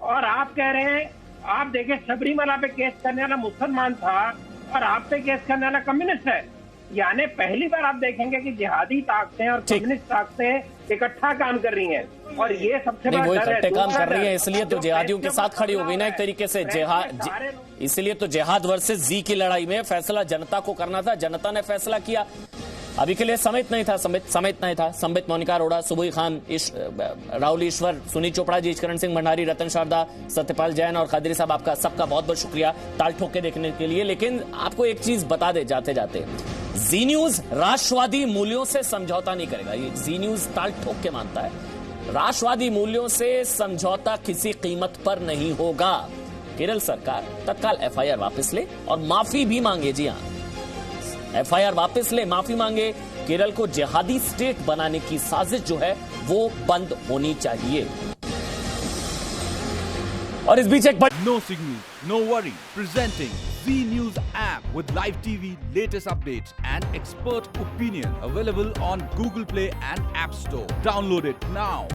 और आप कह रहे हैं, आप देखें सबरीमला पे केस करने वाला मुसलमान था और आप पे केस करने वाला कम्युनिस्ट है। यानी पहली बार आप देखेंगे कि जिहादी ताकतें और कम्युनिस्ट ताकतें इकट्ठा काम कर रही हैं, और ये सबसे बड़ा वो इकट्ठे काम कर रही है, इसलिए तो जिहादियों के साथ खड़ी हो गई ना एक तरीके से। इसलिए तो जिहाद वर्सेस जी की लड़ाई में फैसला जनता को करना था, जनता ने फैसला किया। अभी के लिए समेत नहीं था, संबित, मोनिका अरोड़ा, सुबही खान, राहुल ईश्वर, सुनील चोपड़ा जी, ईश्वरन सिंह भंडारी, रतन शारदा, सत्यपाल जैन और कादरी साहब, आपका सबका बहुत बहुत शुक्रिया ताल ठोक के देखने के लिए। लेकिन आपको एक चीज बता दे जाते जाते, जी न्यूज राष्ट्रवादी मूल्यों से समझौता नहीं करेगा। ये जी न्यूज ताल ठोक के मानता है, राष्ट्रवादी मूल्यों से समझौता किसी कीमत पर नहीं होगा। केरल सरकार तत्काल एफआईआर वापस ले और माफी भी मांगे। जी हाँ, एफआईआर वापस ले, माफी मांगे। केरल को जिहादी स्टेट बनाने की साजिश जो है वो बंद होनी चाहिए। और इस बीच एक No signal, no worry. Presenting Z News app with live TV, latest updates and expert opinion. Available on Google Play and App Store. Download it now.